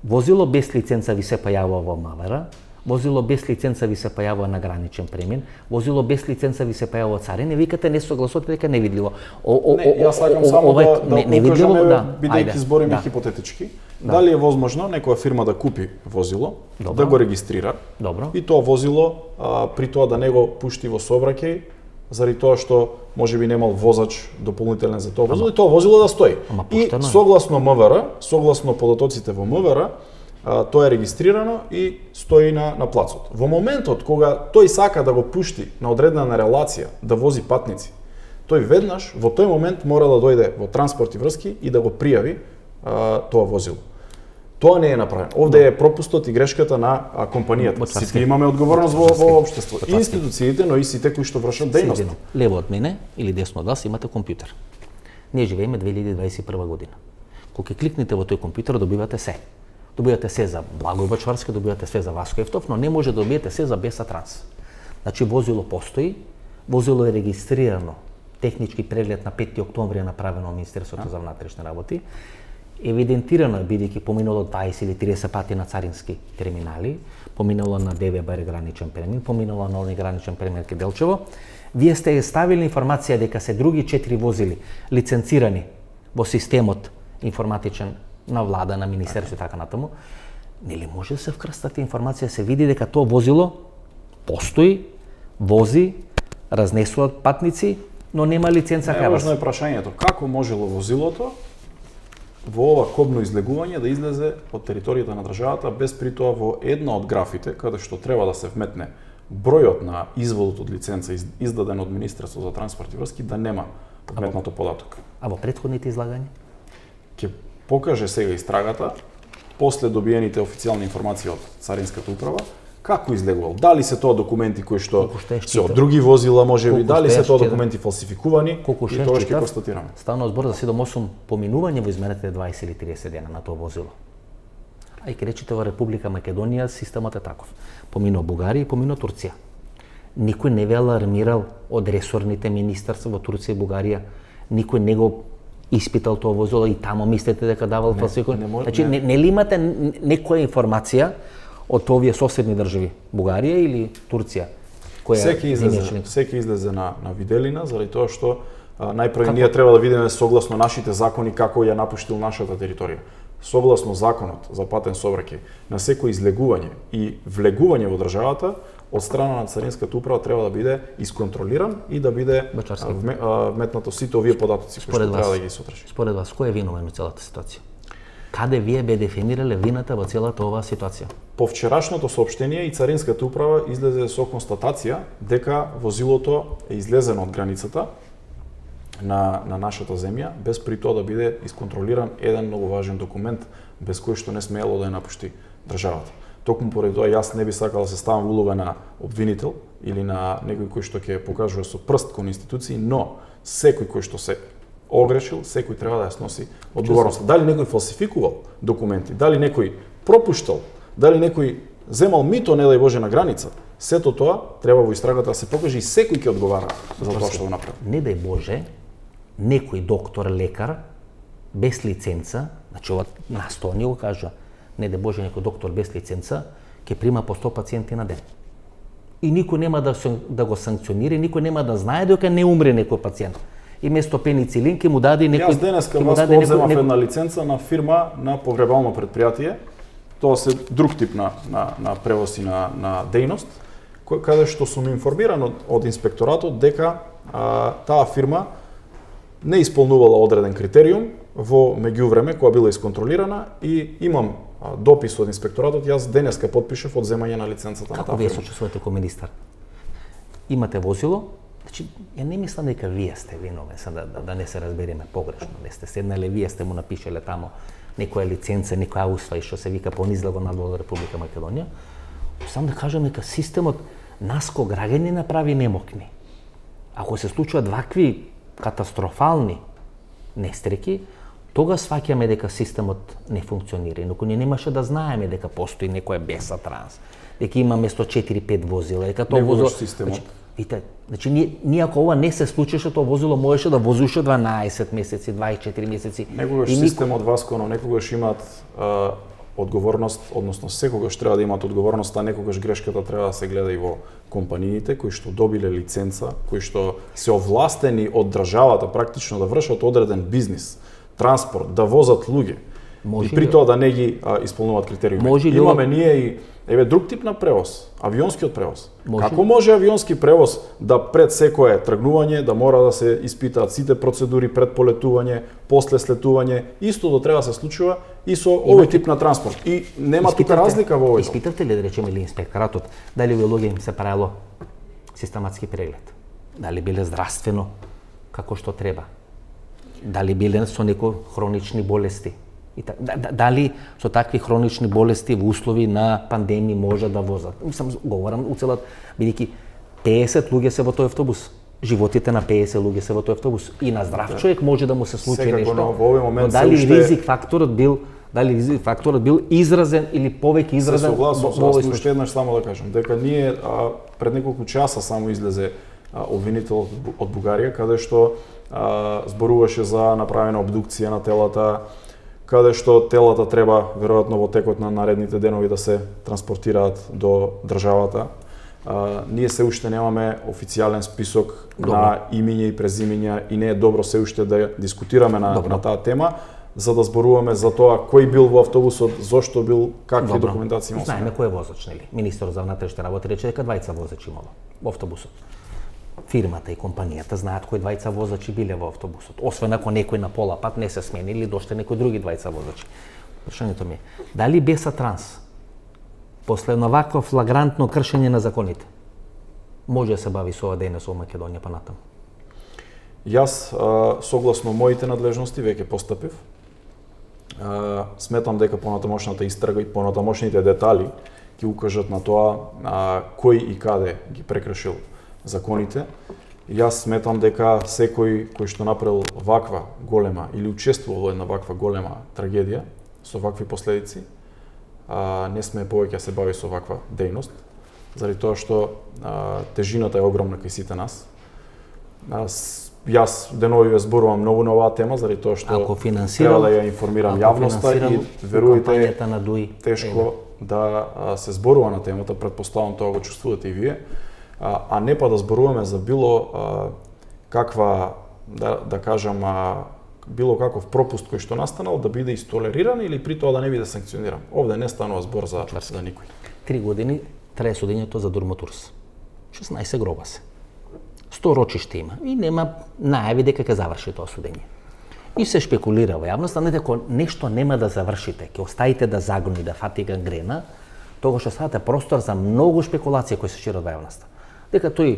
Возило без лиценца ви се појавува во МВР, возило без лиценца ви се појавува на граничен премин, возило без лиценца ви се појавува царин и викате не согласувате дека невидливо. Не, јас сакам само да укажам, бидејќи збориме да. хипотетички, дали е возможно некоја фирма да купи возило, Добро. да го регистрира, Добро. и тоа возило при тоа да не го пушти во сообраќај, заради тоа што можеби немал возач дополнителен за тоа возило, и тоа возило да стои. И согласно МВР, согласно податоците во МВР, тоа е регистрирано и стои на плацот. Во моментот кога тој сака да го пушти на одредена релација да вози патници, тој веднаш во тој момент мора да дојде во транспорт и врски и да го пријави тоа возило. Тоа не е направено. Овде е пропустот и грешката на компанијата. Сите имаме одговорност во општество. И институциите, но и сите кои што вршат дејност. Лево од мене или десно од вас имате компјутер. Ние живееме 2021 година. Кога кликнете во тој компјутер добивате се. Добивате се за Благој Бачварски, добивате се за Васко Евтов, но не може да добиете се за Беса Транс. Значи возило постои, возило е регистрирано, технички преглед на 5 октомври е направено во Министерството за внатрешни работи. Евидентирано е бидејќи поминало 20 или 30 пати на царински терминали, поминало на ДВБ граничен премин, поминало на оној граничен премин ке Делчево. Вие сте ставили информација дека се други 4 возили лиценцирани во системот информатичен на влада, на министерство и така натаму. Нели може да се вкрстате информација, се види дека тоа возило постои, вози, разнесуваат патници, но нема лиценца кај вас. Важно е прашањето, како можело возилото во ова кобно излегување да излезе од територијата на државата без при тоа во една од графите каде што треба да се вметне бројот на изводот од лиценца издаден од Министерството за транспорт и врски да нема вметнато податок. А во претходните излагања? Ќе покаже сега истрагата, после добиените официјални информации од Царинската управа, како излегувал. Дали се тоа документи кои што се од други возила можеби, дали се тоа документи фалсификувани, и тоа ќе констатираме. Ставно збор за 7-8 поминување во изминатите 20 или 30 дена на тоа возило. А и ке речете во Република Македонија системот е таков. Поминува Бугарија и поминува Турција. Никој не ве алармирал од ресорните министерства во Турција и Бугарија. Никој не го испитал тоа возило и тамо мислите дека давал фалсификувани. Значи нели имате некоја информација од овие соседни држави, Бугарија или Турција, која секи излезе на виделина заради тоа што најпрво ние треба да видиме согласно нашите закони како ја напуштил нашата територија. Согласно законот за патен сообраќај, на секој излегување и влегување во државата од страна на Царинската управа треба да биде исконтролиран и да биде вметнато сите овие податоци кои што треба да ги содржи. Според вас, кој е виновен во целата ситуација? Каде вие бе дефинирале вината во целата оваа ситуација? По вчерашното соопштение и Царинската управа излезе со констатација дека возилото е излезено од границата на нашата земја, без при тоа да биде исконтролиран еден многу важен документ, без кој што не смеело да ја напушти државата. Токму поради тоа јас не би сакал да се ставам во улога на обвинител или на некој кој што ќе покажува со прст кон институции, но секој кој што се огрешил, секој треба да ја сноси одговорноста. Дали некој фалсификувал документи, дали некој пропуштал, дали некој земал мито, не дај Боже, на граница, сето тоа треба во истрагата да се покаже и секој ќе одговара за тоа што го направи. Не дај Боже, некој доктор, лекар, без лиценца, значи ова настојано ни го кажува, не дај Боже некој доктор без лиценца, ќе прима по 100 пациенти на ден. И никој нема да го санкционира, никој нема да знае дека не умре некој пациент. И место пеницилин ќе му даде некој. Јас денеска вас одземав една лиценца на фирма на погребално предпријатие. Тоа се друг тип на превоз и на дејност, каде што сум информиран од инспекторатот дека таа фирма не исполнувала одреден критериум во меѓувреме која била исконтролирана и имам допис од инспекторатот, јас денеска потпишав одземање на лиценцата на таа фирма. Како вие сочувствувате како министар? Имате возило, значи ја не мислам дека вие сте виновен, да не се разбереме погрешно, не сте седнале, вие сте му напишале тамо некоја лиценца, некоја усвај што се вика понизле го надвор Република Македонија. Сам да кажам дека системот нас ко граѓани направи немокни. Ако се случуваат вакви катастрофални нестреки, тога сваќаме дека системот не функционира. Инаку ние немаше да знаеме дека постои некоја Беса Транс, дека има место 4-5 возила, дека тоа возило системот. Видите, значи ние ако ова не се случеше, тоа возило можеше да возуше 12 месеци, 24 месеци. Некогаш системот Васконо, некогаш имаат одговорност, односно секогаш треба да имаат одговорност, а некогаш грешката треба да се гледа и во компаниите кои што добиле лиценца, кои што се овластени од државата практично да вршат одреден бизнис, транспорт, да возат луѓе. И при тоа да не ги исполнуваат критериуми. Имаме ние и друг тип на превоз, авионскиот превоз. Како може авионски превоз да пред секое тргнување да мора да се испитаат сите процедури пред полетување, после слетување, истото треба да се случува и со овој тип на транспорт. И нема тука разлика во овој. Испитавте ли, да речеме, или инспекторатот, дали овие луѓе им се правило систематски преглед? Дали биле здравствено како што треба? Дали биле со некои хронични болести? Дали со такви хронични болести во услови на пандемија може да возат? Сам говорам уцелат, бидејќи 50 луѓе се во тој автобус. Животите на 50 луѓе се во тој автобус. И на здрав човек може да му се случи нешто. Но дали ризик факторот бил изразен или повеќе изразен во овој случај? Уште еднаш само да кажам дека ние пред неколку часа само излезе обвинител од Бугарија каде што зборуваше за направена обдукција на телата, каде што телата треба веројатно во текот на наредните денови да се транспортираат до државата. Ние се уште немаме официјален список на имиња и презимиња и не е добро се уште да дискутираме на таа тема, за да зборуваме за тоа кој бил во автобусот, зошто бил, какви документации имал. Знаеме кој е возач, нели? Министерот за внатрешните работи рече дека двајца возачи имало во автобусот. Фирмата и компанијата знаат кои двајца возачи биле во автобусот, освен ако некој на пола пат не се смени или доште некои други двајца возачи. Прашањето ми е, дали Беса Транс, после вакво флагрантно кршење на законите, може да се бави со ова денес во Македонија понатаму? Јас, согласно моите надлежности, веќе постапив. Сметам дека понатамошната истрага и понатамошните детали ќе укажат на тоа кој и каде ги прекршил законите. Јас сметам дека секој кој што направил ваква голема или учествувал во една ваква голема трагедија со вакви последици, не сме повеќе да се бави со ваква дејност, заради тоа што тежината е огромна кај сите нас. Јас денови ве зборувам многу на оваа тема, заради тоа што треба да ја информирам јавноста и верувајте, тешко да се зборува на темата, претпоставам тоа го чувствувате и вие, а не па да зборуваме за било каква, да кажам, било каков пропуст кој што настанал да биде истолериран или при тоа да не биде санкциониран. Овде не станува збор за никој. 3 години трае судењето за Дурмотурс. 16 гроба се. 100 рочиште има и нема најави дека ќе заврши тоа судење. И се шпекулира во јавноста, дека нешто нема да завршите, ќе оставите да загони, да фати гангрена, тогаш ќе ставате простор за многу шпекулации кои се шират во јавноста. Дека тој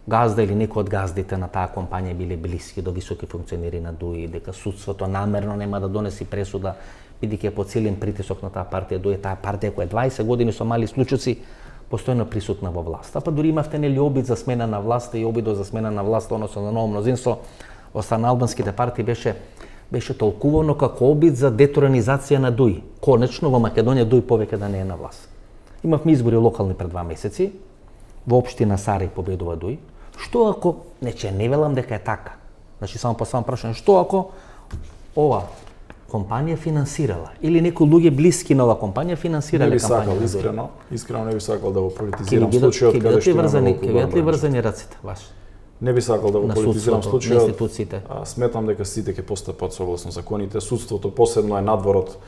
газда или некој од газдите на таа компанија биле блиски до високи функционери на ДУИ, дека судството намерно нема да донеси пресуда, бидејќи е под силен притисок на таа партија ДУИ, таа партија која 20 години со мали случаи постојано присутна во власт. А па дури имавте нели обид за смена на власт и обидот за смена на власт, односно на ново мнозинство, од страна на албанските партии беше толкувано како обид за детуранизација на ДУИ. Конечно во Македонија ДУИ повеќе да не е на власт. Имавме избори локални пред 2 месеци, во општина Сарај победува ДУИ. Што ако, не велам дека е така. Значи само прашање, што ако ова компанија финансирала или некои луѓе блиски на оваа компанија финансирале кампања? Искрено не би сакал да го политизирам случајот каде што имаме Ќе бидат ли врзани раците ваши? Не би сакал да го политизирам случајот. Сметам дека сите ќе постапат согласно законите. Судството посебно е надвор од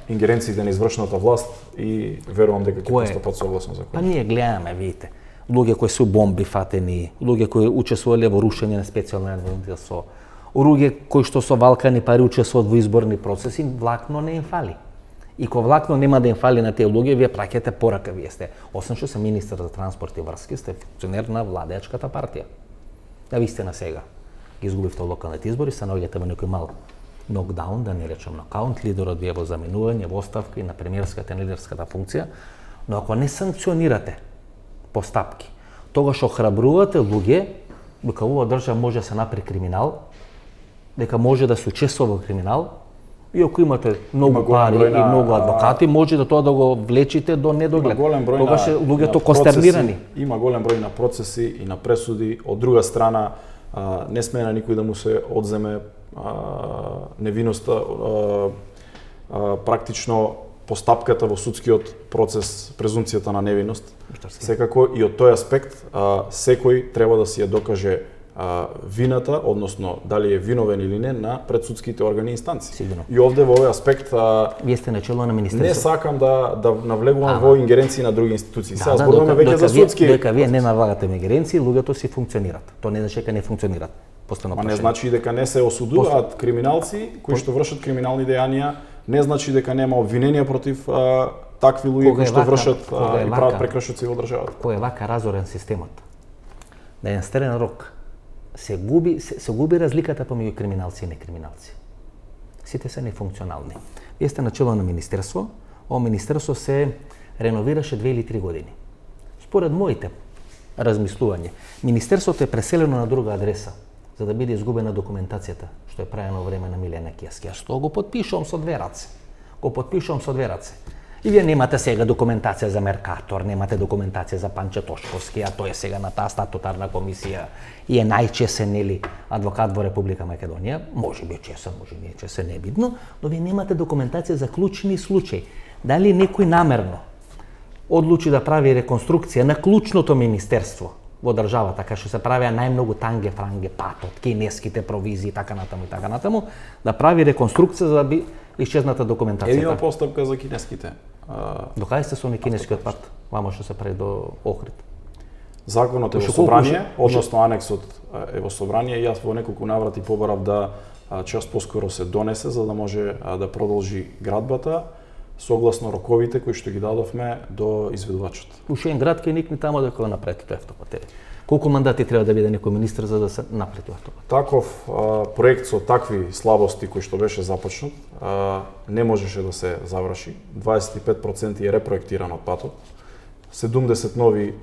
ингеренциите на извршната власт и верувам дека ќе постапат согласно законите. Па ние гледаме, видите, луѓе кои се бомби фатени, луѓе кои учествувале во рушење на специјално единство, луѓе кои што со валкани пари учествуваат во изборни процеси, влакно не им фали. И кога влакно нема да им фали на тие луѓе, вие праќате порака, вие сте, освен што се министер за транспорт и врски, сте функционер на владеачката партија. Да вистина сега ги изгубивте локалните избори, се наоѓате во некој мал нокдаун, да не речем нокаут, лидерот ви е во заминување, во оставка и на премиерската и лидерската функција, но ако не санкционирате постапки, тогаш охрабрувате луѓе дека оваа држава може да се направи криминал, дека може да се учествува во криминал, и ако имате многу пари и многу адвокати, може да тоа да го влечите до недоглед. Тогаш луѓето костернирани. Има голем број на процеси и на пресуди. Од друга страна, не сме на никој да му се одземе невиноста. Практично постапката во судскиот процес, презумцијата на невиност. Штарски. Секако и од тој аспект секој треба да си ја докаже вината, односно дали е виновен или не на предсудските органи и инстанции. Сигурно. И овде во овој аспект Вие сте начело на не министерство. сакам да навлегувам во ингеренции на други институции. Сега Да, зборуваме веќе за судски. Дека вие не навлагате ингеренции, луѓето си функционираат. Тоа не значи дека не функционираат. Постојано Ма не прашање. значи и дека не се осудуваат криминалци кои што вршат криминални дејанија, не значи дека нема обвиненија против такви луѓе Кога кои е што вака, вршат кога е и прават вака. прекршоци во државата. Кој е вака разорен системот, на еден стерен рок, се губи разликата помеѓу криминалци и некриминалци. Сите се нефункционални. Вие сте начело на министерство, ово министерство се реновираше 2 или 3 години. Според моите размислување, министерството е преселено на друга адреса, за да биде изгубена документацијата, што е правено во време на Милена Кески. Јас тоа го потпишувам со две раце. И вие немате сега документација за Меркатор, немате документација за Панче Тошковски, а тој е сега на таа статутарна комисија и е најчесен нели адвокат во Република Македонија, може би чесен, може не чесен, не е бидно, но вие немате документација за клучни случаи. Дали некој намерно одлучи да прави реконструкција на клучното министерство во државата, кај што се правеа најмногу танге, франге, патот, кинеските провизии, така натаму, да прави реконструкција за да би исчезната документацијата. Има постапка за кинеските. До кај сте со кинескиот пат? Вамо што се прави до Охрид. Законот е во Уште собрание, колку- односно анексот е во собрание. Јас во неколку наврати побарав да час поскоро се донесе за да може да продолжи градбата согласно роковите кои што ги дадовме до изведувачот. Уште еден град кај никни тамо дека го направи тој автопат. Колку мандати треба да биде некој министр за да се направи тој автопат? Таков проект со такви слабости кои што беше започнат не можеше да се заврши. 25% е репроектиран од патот. 70 нови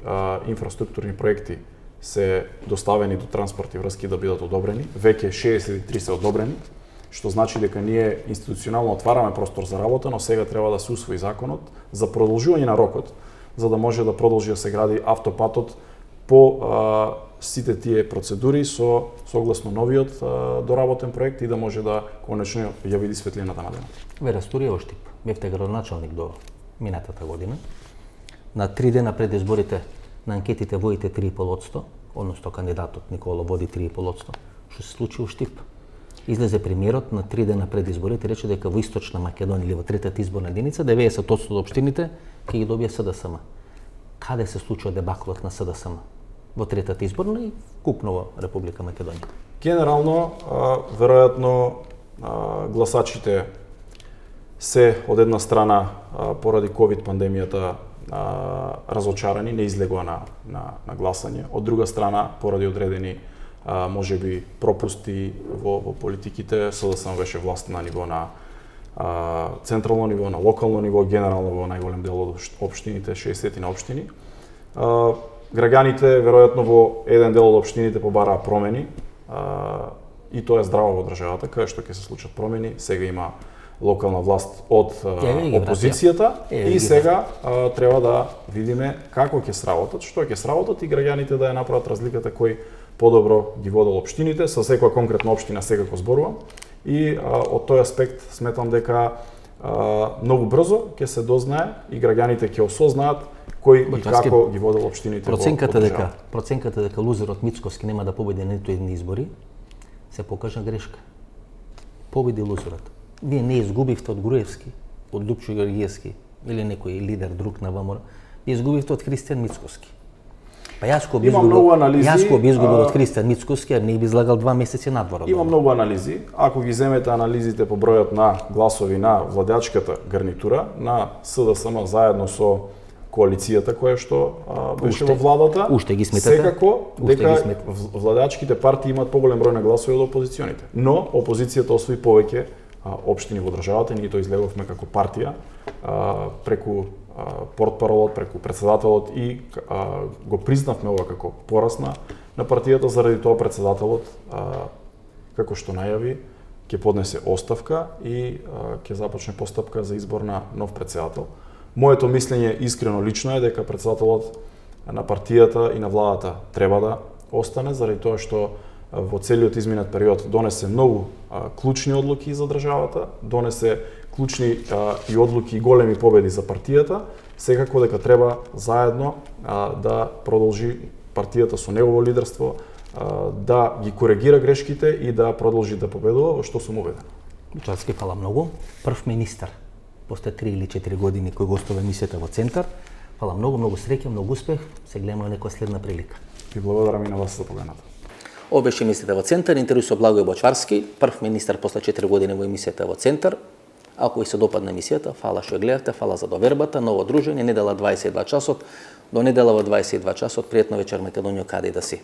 инфраструктурни проекти се доставени до транспорт и врски да бидат одобрени. Веќе 63 се одобрени, што значи дека ние институционално отвараме простор за работа, но сега треба да се усвои законот за продолжување на рокот, за да може да продолжи да се гради автопатот по сите тие процедури согласно новиот доработен проект и да може да конечно ја види светлината на денот. Вера Стуриево Штип, бевте градоначалник до минатата година. На 3 дена пред изборите на анкетите водите 3,5%, односно кандидатот Никола води 3,5%. Што се случи во Штип? Излезе премиерот на 3 дена пред изборите, рече дека во Источна Македонија или во третата изборна единица 90% од општините ќе ги добие СДСМ. Каде се случува дебаклот на СДСМ? Во третата изборна и купно во Република Македонија. Генерално, веројатно гласачите се од една страна поради ковид пандемијата разочарани, не излегува на гласање. Од друга страна, поради одредени можеби пропусти во политиките, СДСМ беше власт на ниво на централно ниво, на локално ниво, генерално во најголем дел од општините, 60 на општини. Граѓаните веројатно во еден дел од општините побараа промени и тоа е здраво во државата, каде што ќе се случат промени. Сега има локална власт од опозицијата и сега треба да видиме како ќе сработат, што ќе сработат и граѓаните да ја направат разликата кој подобро ги водел општините, со секоја конкретна општина секако зборувам. И од тој аспект сметам дека многу брзо ќе се дознае и граѓаните ќе осознаат кој и како ги водел општините во државата. Проценката дека лузерот Мицкоски нема да победи на ниту едни избори се покажа грешка. Победи лузерот. Вие не изгубивте од Груевски, од Лупчо Георгиевски или некој лидер друг на ВМРО. Вие изгубивте од Христијан Мицкоски. Па јас кога би изгубил од Христијан Мицкоски, не би излагал 2 месеци надвор. Има многу анализи. Ако ги земете анализите по бројот на гласови на владеачката гарнитура, на СДСМ заедно со коалицијата која што беше во владата, уште ги сметате? Секако дека владеачките партии имаат поголем број на гласови од опозиционите. Но опозицијата освои повеќе општини во државата, ние тоа излеговме како партија преку портпаролот, преку председателот и го признавме ова како пораз на партијата, заради тоа председателот како што најави ќе поднесе оставка и ќе започне постапка за избор на нов председател. Моето мислење искрено лично е дека председателот на партијата и на владата треба да остане, заради тоа што во целиот изминат период донесе многу клучни одлуки за државата, донесе клучни и одлуки и големи победи за партијата, секако дека треба заедно да продолжи партијата со негово лидерство, да ги коригира грешките и да продолжи да победува, во што сум убеден. Бучарски, фала многу. Прв министар, после 3 или 4 години кој гостува емисијата во Центар. Фала многу, многу среќа, многу успех. Се гледаме во некоја следна прилика. Ви благодарам и на вас за поканата. Ова беше емисијата во Центар, интервју со Благој Бочварски, прв министар после 4 години во емисијата во Центар. Ако ви се допадна емисијата, фала што ја гледавте, фала за довербата, ново дружење, недела 22 часот, до недела во 22 часот, пријатна вечер Македонија, каде и да си.